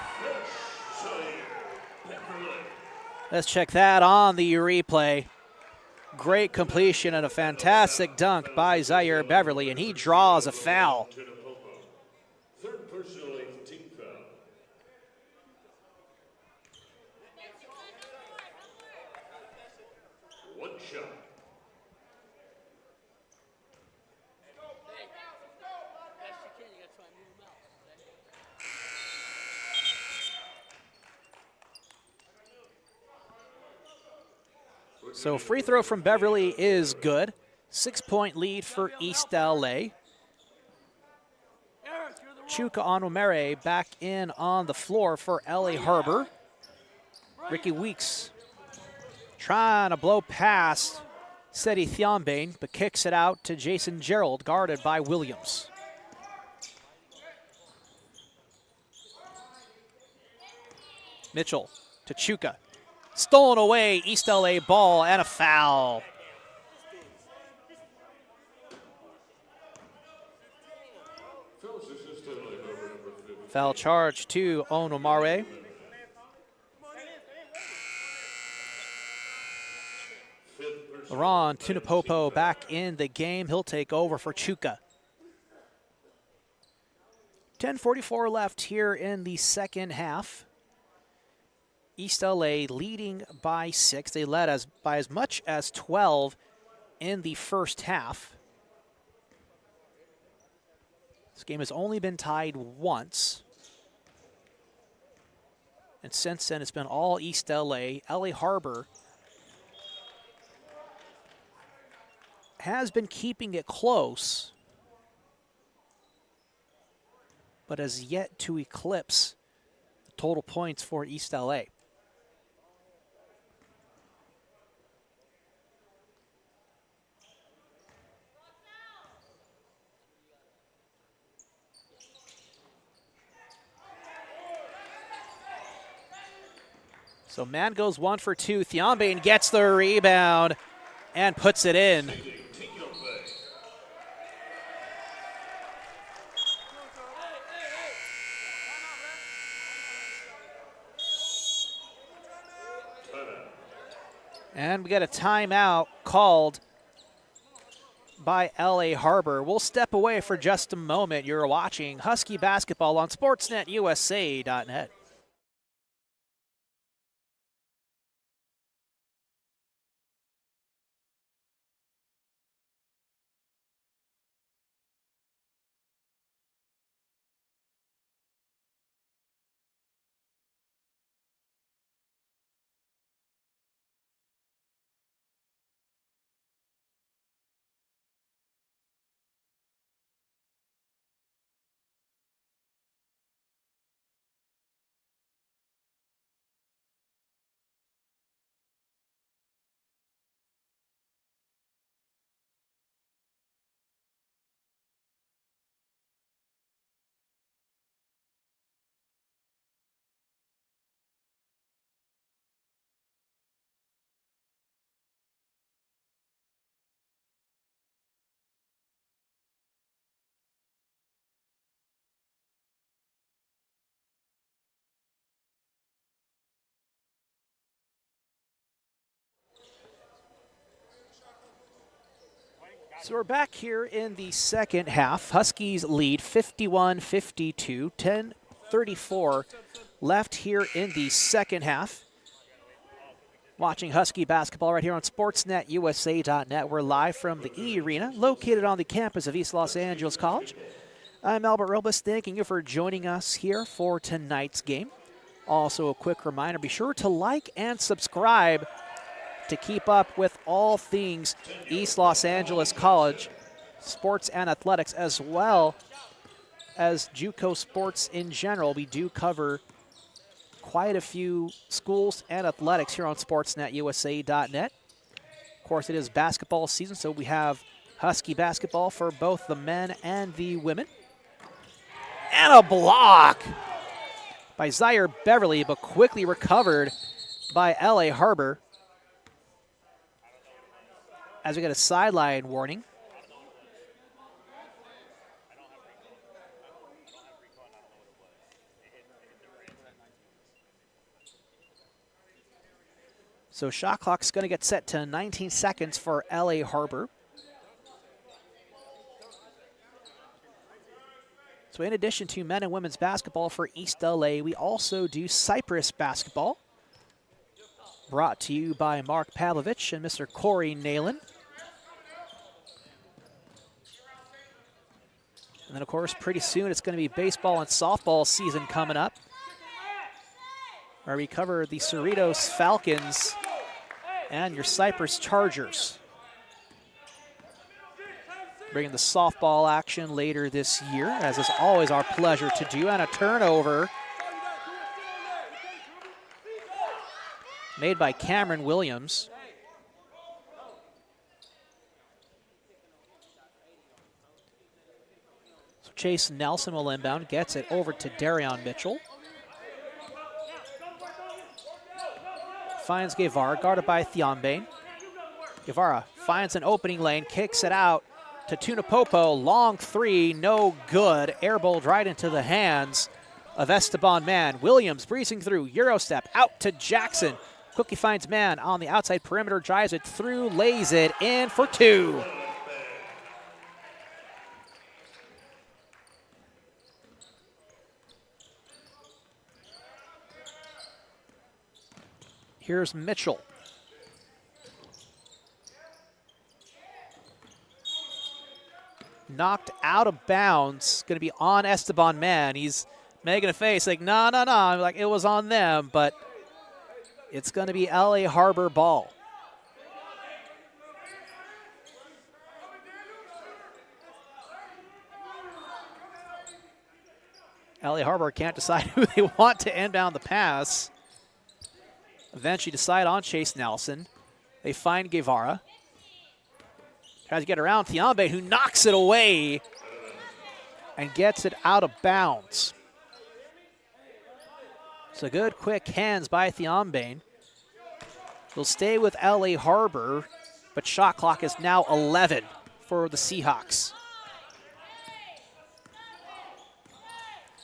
Let's check that on the replay. Great completion and a fantastic dunk by Zaire Beverly, and he draws a foul. Third personal team foul. One shot. So free throw from Beverly is good. 6-point lead for East LA. Chuka Onumere back in on the floor for LA Harbor. Ricky Weeks trying to blow past Seti Thiambain, but kicks it out to Jason Gerald, guarded by Williams. Mitchell to Chuka. Stolen away, East LA ball, and a foul. Foul assistant to LA Harbor number Foul charge to Onomare. Laurent Tunapopo back in the game. He'll take over for Chuka. 10:44 left here in the second half. East LA leading by 6. They led by as much as 12 in the first half. This game has only been tied once. And since then, it's been all East LA. LA Harbor has been keeping it close, but has yet to eclipse the total points for East LA. So man goes 1 for 2. Thionbane gets the rebound and puts it in. And we got a timeout called by LA Harbor. We'll step away for just a moment. You're watching Husky basketball on SportsNetUSA.net. So we're back here in the second half. Huskies lead 51-52, 10:34 left here in the second half. Watching Husky basketball right here on SportsNetUSA.net. We're live from the E-Rena, located on the campus of East Los Angeles College. I'm Albert Robles, thanking you for joining us here for tonight's game. Also, a quick reminder, be sure to like and subscribe to keep up with all things East Los Angeles College, sports and athletics, as well as JUCO sports in general. We do cover quite a few schools and athletics here on SportsNetUSA.net. Of course, it is basketball season, so we have Husky basketball for both the men and the women. And a block by Zaire Beverly, but quickly recovered by LA Harbor, as we get a sideline warning. So shot clock's going to get set to 19 seconds for LA Harbor. So in addition to men and women's basketball for East LA, we also do Cypress basketball, brought to you by Mark Pavlovich and Mr. Corey Nalen. And then, of course, pretty soon it's going to be baseball and softball season coming up, where we cover the Cerritos Falcons and your Cypress Chargers. Bringing the softball action later this year, as is always our pleasure to do. And a turnover made by Cameron Williams. So Chase Nelson will inbound, gets it over to Darion Mitchell. Finds Guevara, guarded by Thionbane. Guevara finds an opening lane, kicks it out to Tunapopo. Long three, no good. Airballed right into the hands of Esteban Man. Williams breezing through, Euro step out to Jackson. Quickly finds Man on the outside perimeter, drives it through, lays it in for two. Here's Mitchell. Knocked out of bounds, going to be on Esteban Man. He's making a face like, no, like it was on them, but it's going to be LA Harbor ball. LA Harbor can't decide who they want to inbound the pass. Eventually decide on Chase Nelson. They find Guevara. Tries to get around Thiambe, who knocks it away and gets it out of bounds. So good, quick hands by Thiambe. Will stay with LA Harbor, but shot clock is now 11 for the Seahawks.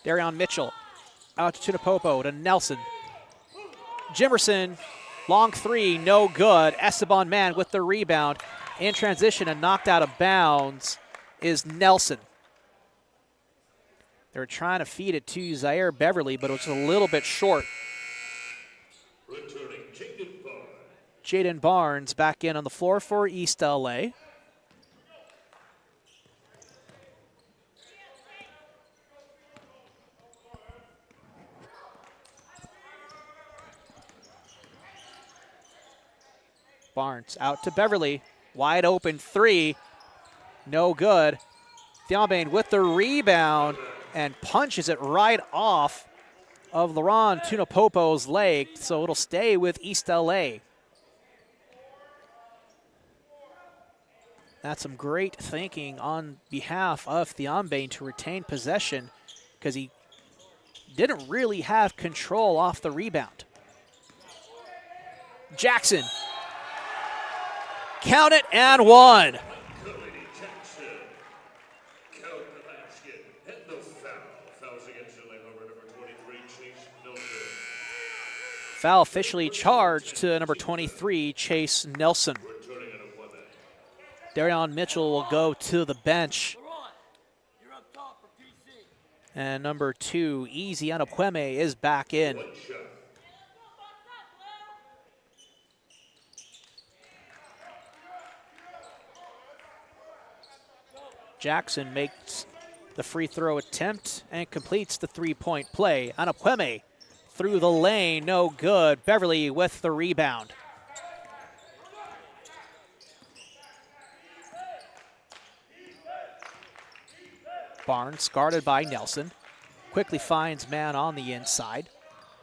Darion Mitchell out to Tunapopo to Nelson. Jimerson, long three, no good. Esteban Man with the rebound. In transition and knocked out of bounds is Nelson. They were trying to feed it to Zaire Beverly, but it was a little bit short. Returning Jaden Barnes. Jaden Barnes back in on the floor for East LA. Barnes out to Beverly. Wide open three. No good. Thiambe with the rebound and punches it right off of Laron Tunapopo's leg, so it'll stay with East LA. That's some great thinking on behalf of Thiambe to retain possession because he didn't really have control off the rebound. Jackson. Count it and one. Jackson. Count the basket. And no foul. Fouls against LA Harbor, number 23, Chase Nelson. Foul officially charged to number 23, Chase Nelson. Returning at a woman. Darion Mitchell will go to the bench. You're up top for PC. And number 2, Easy Anapueme is back in. One shot. Jackson makes the free throw attempt and completes the three-point play. Anapueme through the lane, no good. Beverly with the rebound. Barnes guarded by Nelson. Quickly finds Man on the inside.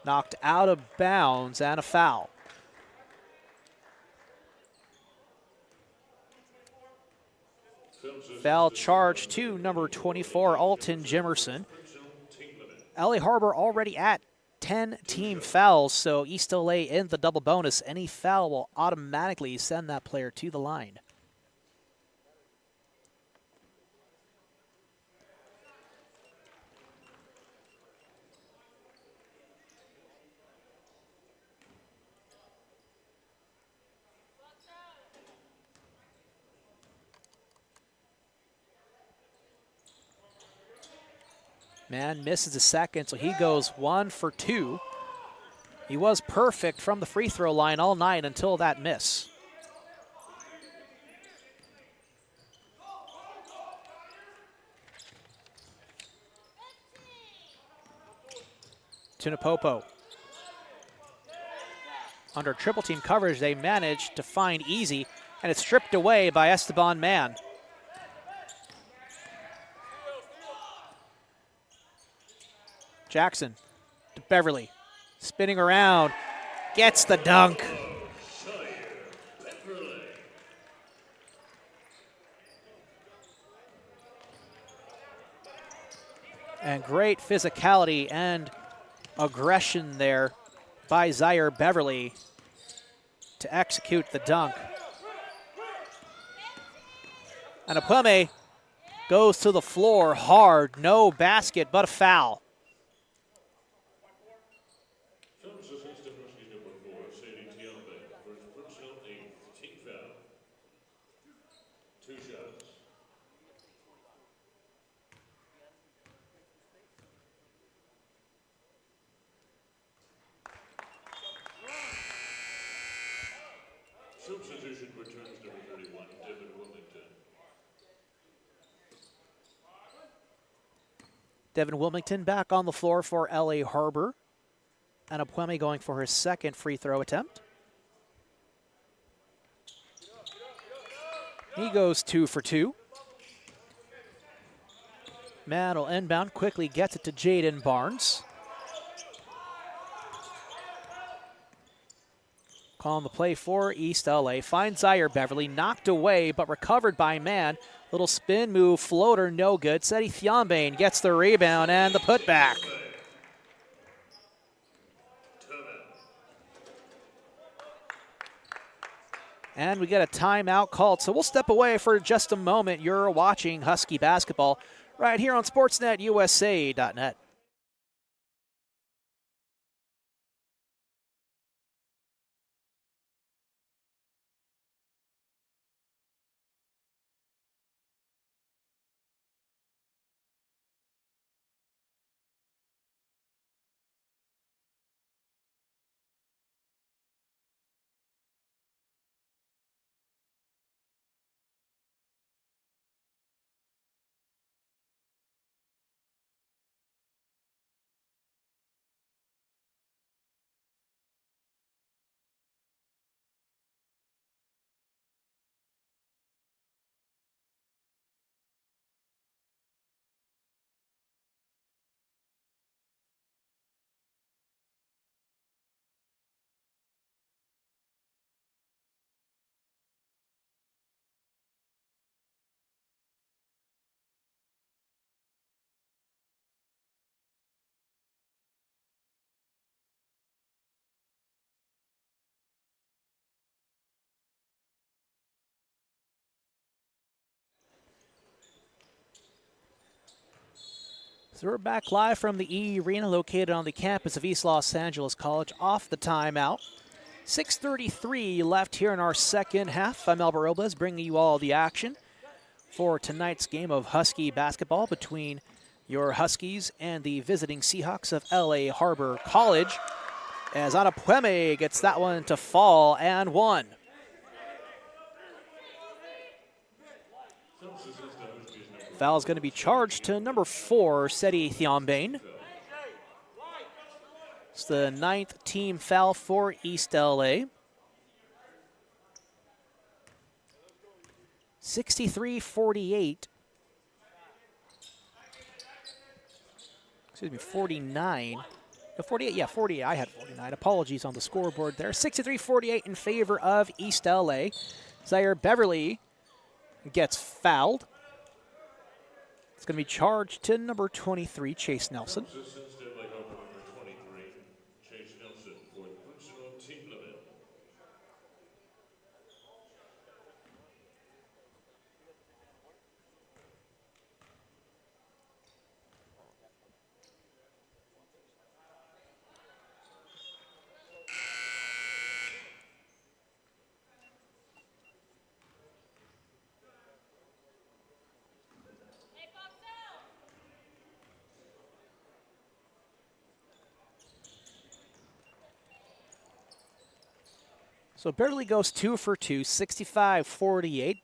Knocked out of bounds and a foul. Foul charge to number 24, Alton Jimerson. LA Harbor already at 10 team fouls, so East LA in the double bonus. Any foul will automatically send that player to the line. Man misses a second, so he goes 1 for 2. He was perfect from the free throw line all night until that miss. Tunapopo. Under triple team coverage, they managed to find Easy, and it's stripped away by Esteban Man. Jackson to Beverly, spinning around, gets the dunk. And great physicality and aggression there by Zaire Beverly to execute the dunk. And Anapueme goes to the floor hard, no basket, but a foul. Substitution returns number 31, Devin Wilmington. Devin Wilmington back on the floor for LA Harbor. And Apwemi going for his second free throw attempt. He goes 2 for 2. Man will inbound, quickly gets it to Jaden Barnes. Calling the play for East LA. Finds Zaire Beverly, knocked away, but recovered by Man. Little spin move, floater, no good. Seti Thiombane gets the rebound and the putback. And we get a timeout called, so we'll step away for just a moment. You're watching Husky basketball right here on SportsNetUSA.net. So we're back live from the E-Rena located on the campus of East Los Angeles College off the timeout. 6:33 left here in our second half. I'm Albert Robles bringing you all the action for tonight's game of Husky basketball between your Huskies and the visiting Seahawks of LA Harbor College. As Anapweme gets that one to fall and one. Foul is going to be charged to number 4, Seti Thiombane. It's the 9th team foul for East LA. 63-48. Excuse me, 49. No, 48, yeah, 48. I had 49. Apologies on the scoreboard there. 63-48 in favor of East LA. Zaire Beverly gets fouled. It's going to be charged to number 23, Chase Nelson. So Beverly goes 2 for 2, 65-48,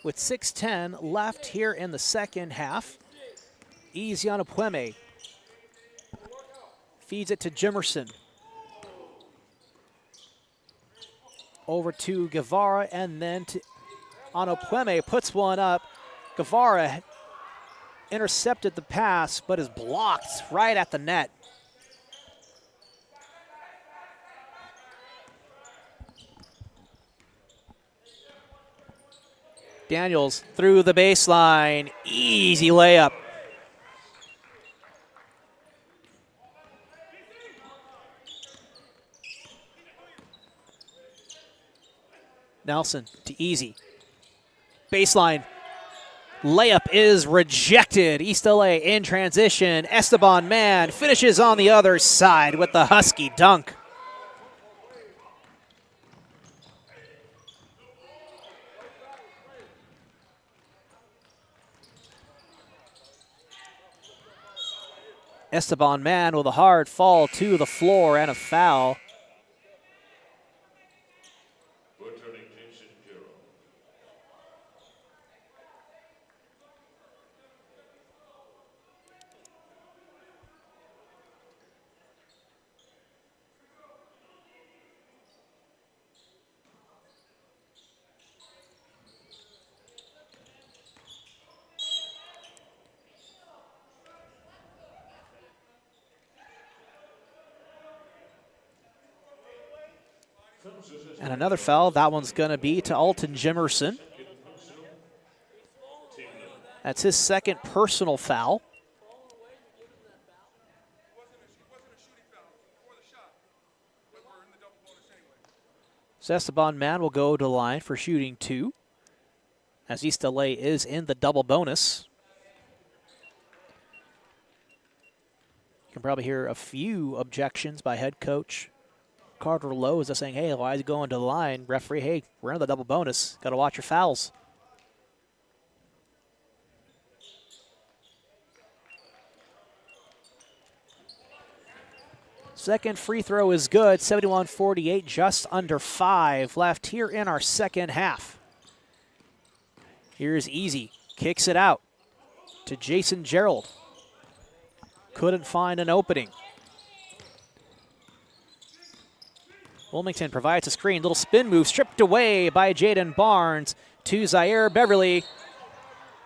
with 6:10 left here in the second half. Easy on Apweme. Feeds it to Jimerson. Over to Guevara and then to Anapweme, puts one up. Guevara intercepted the pass but is blocked right at the net. Daniels through the baseline, easy layup. Nelson to Easy. Baseline. Layup is rejected. East LA in transition. Esteban Man finishes on the other side with the Husky dunk. Esteban Man with a hard fall to the floor and a foul. Returning And another foul. That one's going to be to Alton Jimerson. That's his second personal foul. So Esteban Mann will go to the line for shooting 2, as East LA is in the double bonus. You can probably hear a few objections by head coach Carter Lowe is just saying, hey, why is he going to the line? Referee, hey, we're in the double bonus. Got to watch your fouls. Second free throw is good, 71-48, just under 5 left here in our second half. Here's Easy, kicks it out to Jason Gerald. Couldn't find an opening. Wilmington provides a screen, little spin move, stripped away by Jaden Barnes to Zaire Beverly.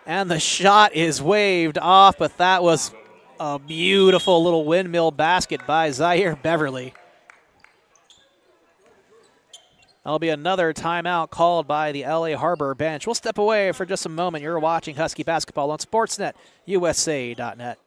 And the shot is waved off, but that was a beautiful little windmill basket by Zaire Beverly. That'll be another timeout called by the LA Harbor bench. We'll step away for just a moment. You're watching Husky basketball on Sportsnet, USA.net.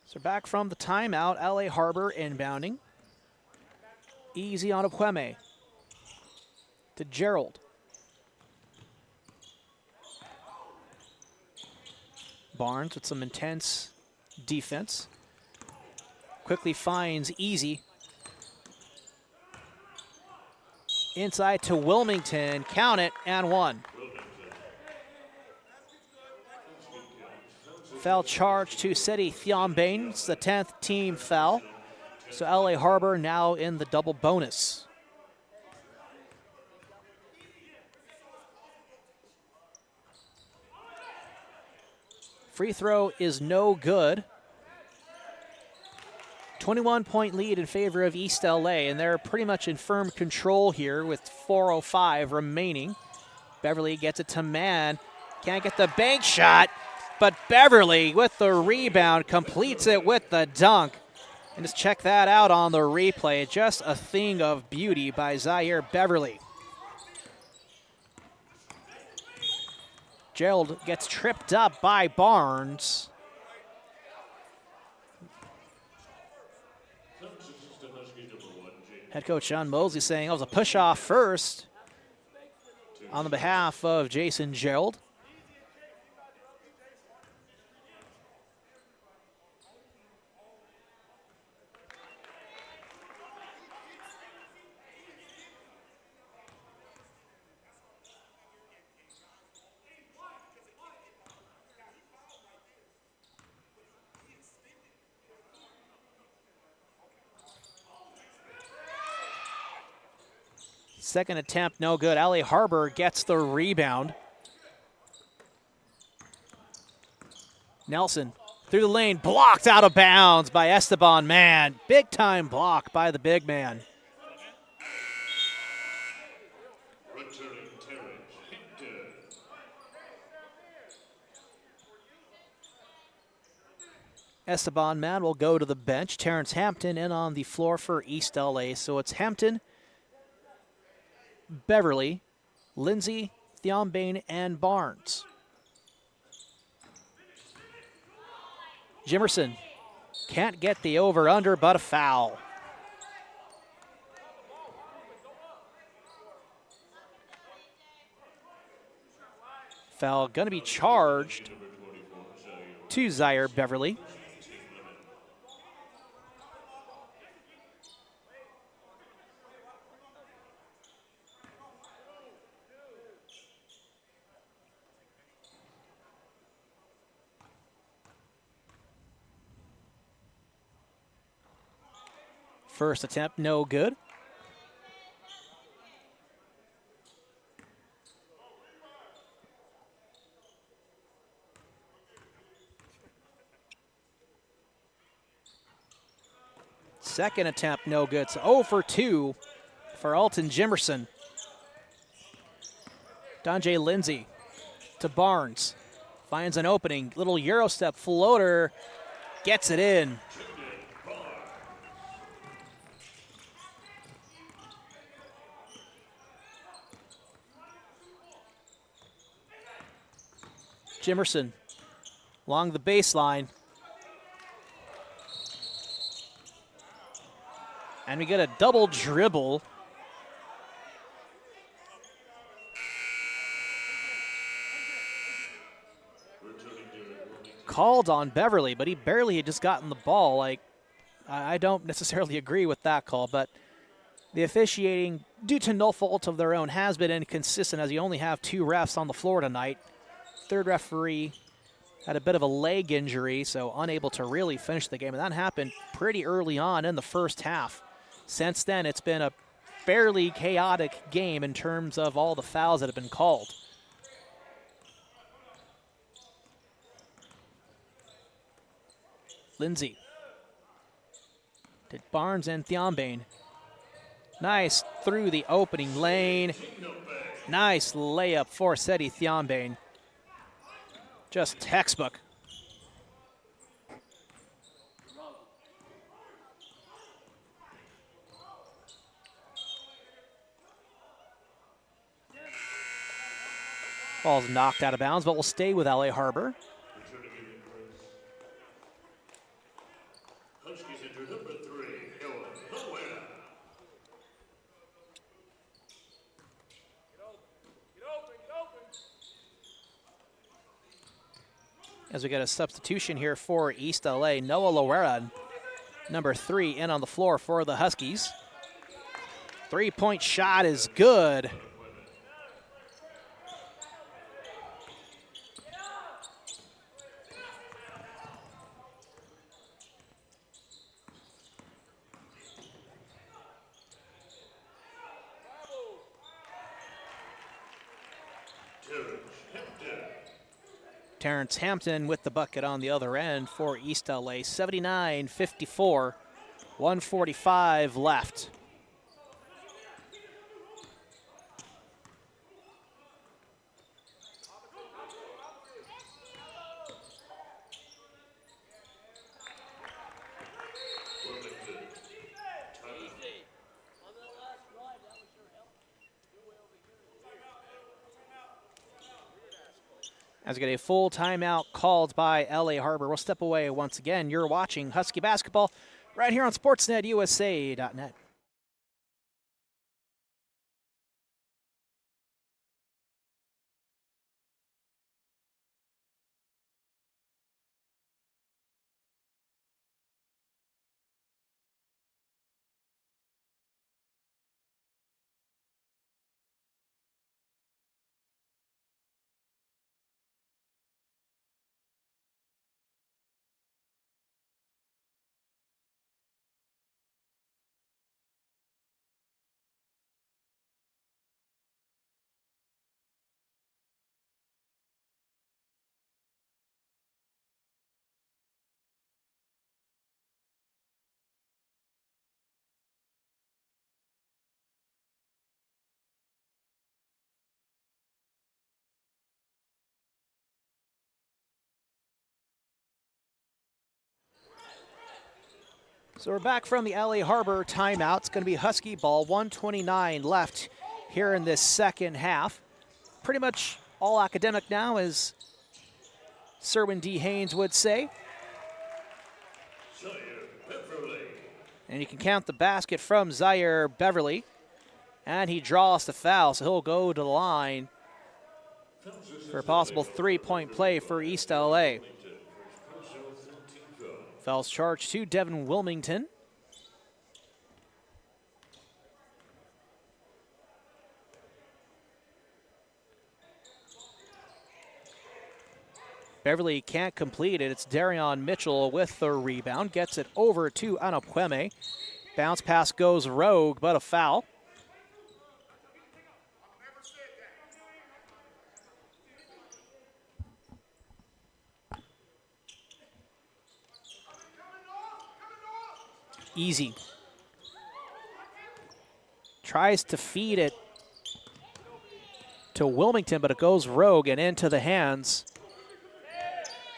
So back from the timeout, LA Harbor inbounding. Easy on Akweme to Gerald. Barnes with some intense defense. Quickly finds Easy. Inside to Wilmington, count it, and 1. Foul charge to Seti Thiambane. It's the 10th team foul. So LA Harbor now in the double bonus. Free throw is no good. 21-point lead in favor of East LA, and they're pretty much in firm control here with 4:05 remaining. Beverly gets it to Mann. Can't get the bank shot. But Beverly, with the rebound, completes it with the dunk. And just check that out on the replay. Just a thing of beauty by Zaire Beverly. Gerald gets tripped up by Barnes. Head coach Sean Mosley saying it was a push-off first on the behalf of Jason Gerald. Second attempt, no good. LA Harbor gets the rebound. Nelson through the lane, blocked out of bounds by Esteban Mann. Big time block by the big man. Esteban Mann will go to the bench. Terrence Hampton in on the floor for East LA. So it's Hampton, Beverly, Lindsay, Thiombane, and Barnes. Jimerson can't get the over-under, but a foul. Foul going to be charged to Zaire Beverly. First attempt, no good. Second attempt, no good. So 0 for 2 for Alton Jimerson. Donjay Lindsay to Barnes. Finds an opening. Little Euro step floater. Gets it in. Jimerson along the baseline. And we get a double dribble. Called on Beverly, but he barely had just gotten the ball. Like, I don't necessarily agree with that call, but the officiating, due to no fault of their own, has been inconsistent as you only have 2 refs on the floor tonight. Third referee had a bit of a leg injury, so unable to really finish the game. And that happened pretty early on in the first half. Since then, it's been a fairly chaotic game in terms of all the fouls that have been called. Lindsay. To Barnes and Thiombane. Nice through the opening lane. Nice layup for Seti Thiombane. Just textbook. Ball's knocked out of bounds, but will stay with LA Harbor. Huskies enter number 3, E-Rena. As we get a substitution here for East LA, Noah Loera, number 3, in on the floor for the Huskies. Three-point shot is good. Terrence Hampton with the bucket on the other end for East LA. 79-54, 1:45 left. As we get a full timeout called by LA Harbor. We'll step away once again. You're watching Husky basketball right here on SportsNetUSA.net. So we're back from the LA Harbor timeout. It's going to be Husky ball, 1:29 left here in this second half. Pretty much all academic now, as Serwin D. Haynes would say. And you can count the basket from Zaire Beverly. And he draws the foul, so he'll go to the line for a possible three-point play for East LA. Fouls charged to Devin Wilmington. Beverly can't complete it. It's Darion Mitchell with the rebound. Gets it over to Anapueme. Bounce pass goes rogue, but a foul. Easy. Tries to feed it to Wilmington, but it goes rogue and into the hands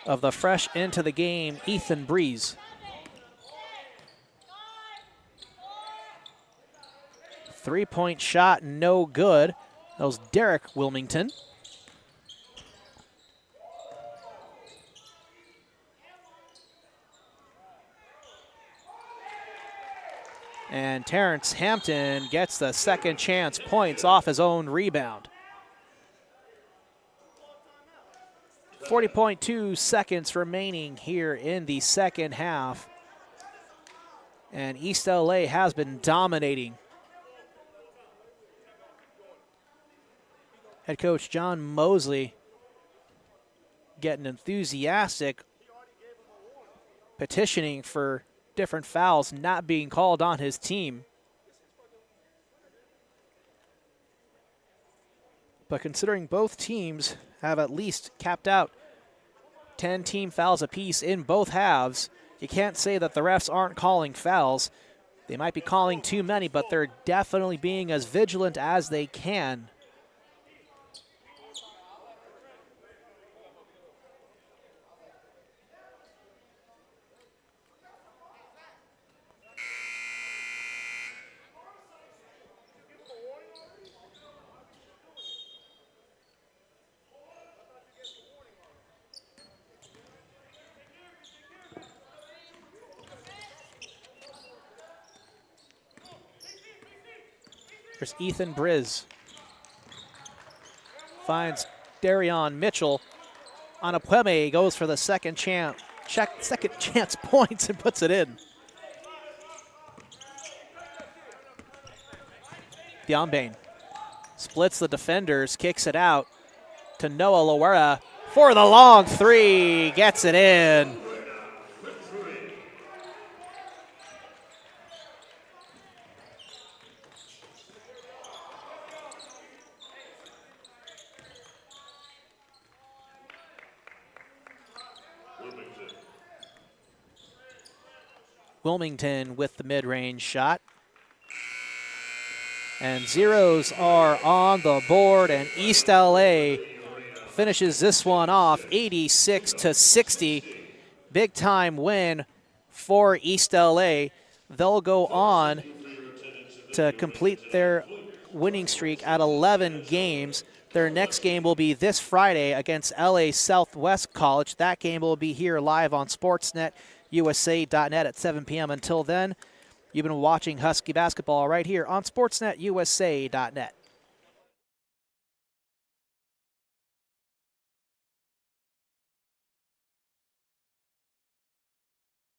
of the fresh into the game, Ethan Breeze. Three-point shot, no good. That was Derek Wilmington. And Terrence Hampton gets the second chance points off his own rebound. 40.2 seconds remaining here in the second half. And East LA has been dominating. Head coach John Mosley getting enthusiastic, petitioning for different fouls not being called on his team. But considering both teams have at least capped out 10 team fouls apiece in both halves, you can't say that the refs aren't calling fouls. They might be calling too many, but they're definitely being as vigilant as they can. There's Ethan Briz. Finds Darion Mitchell. Anapueme goes for the second chance points and puts it in. Diambane splits the defenders, kicks it out to Noah Loera for the long three. Gets it in. Wilmington with the mid-range shot. And zeros are on the board, and East LA finishes this one off 86-60. Big time win for East LA. They'll go on to complete their winning streak at 11 games. Their next game will be this Friday against LA Southwest College. That game will be here live on SportsNetUSA.net at 7 p.m. Until then, you've been watching Husky basketball right here on SportsNetUSA.net.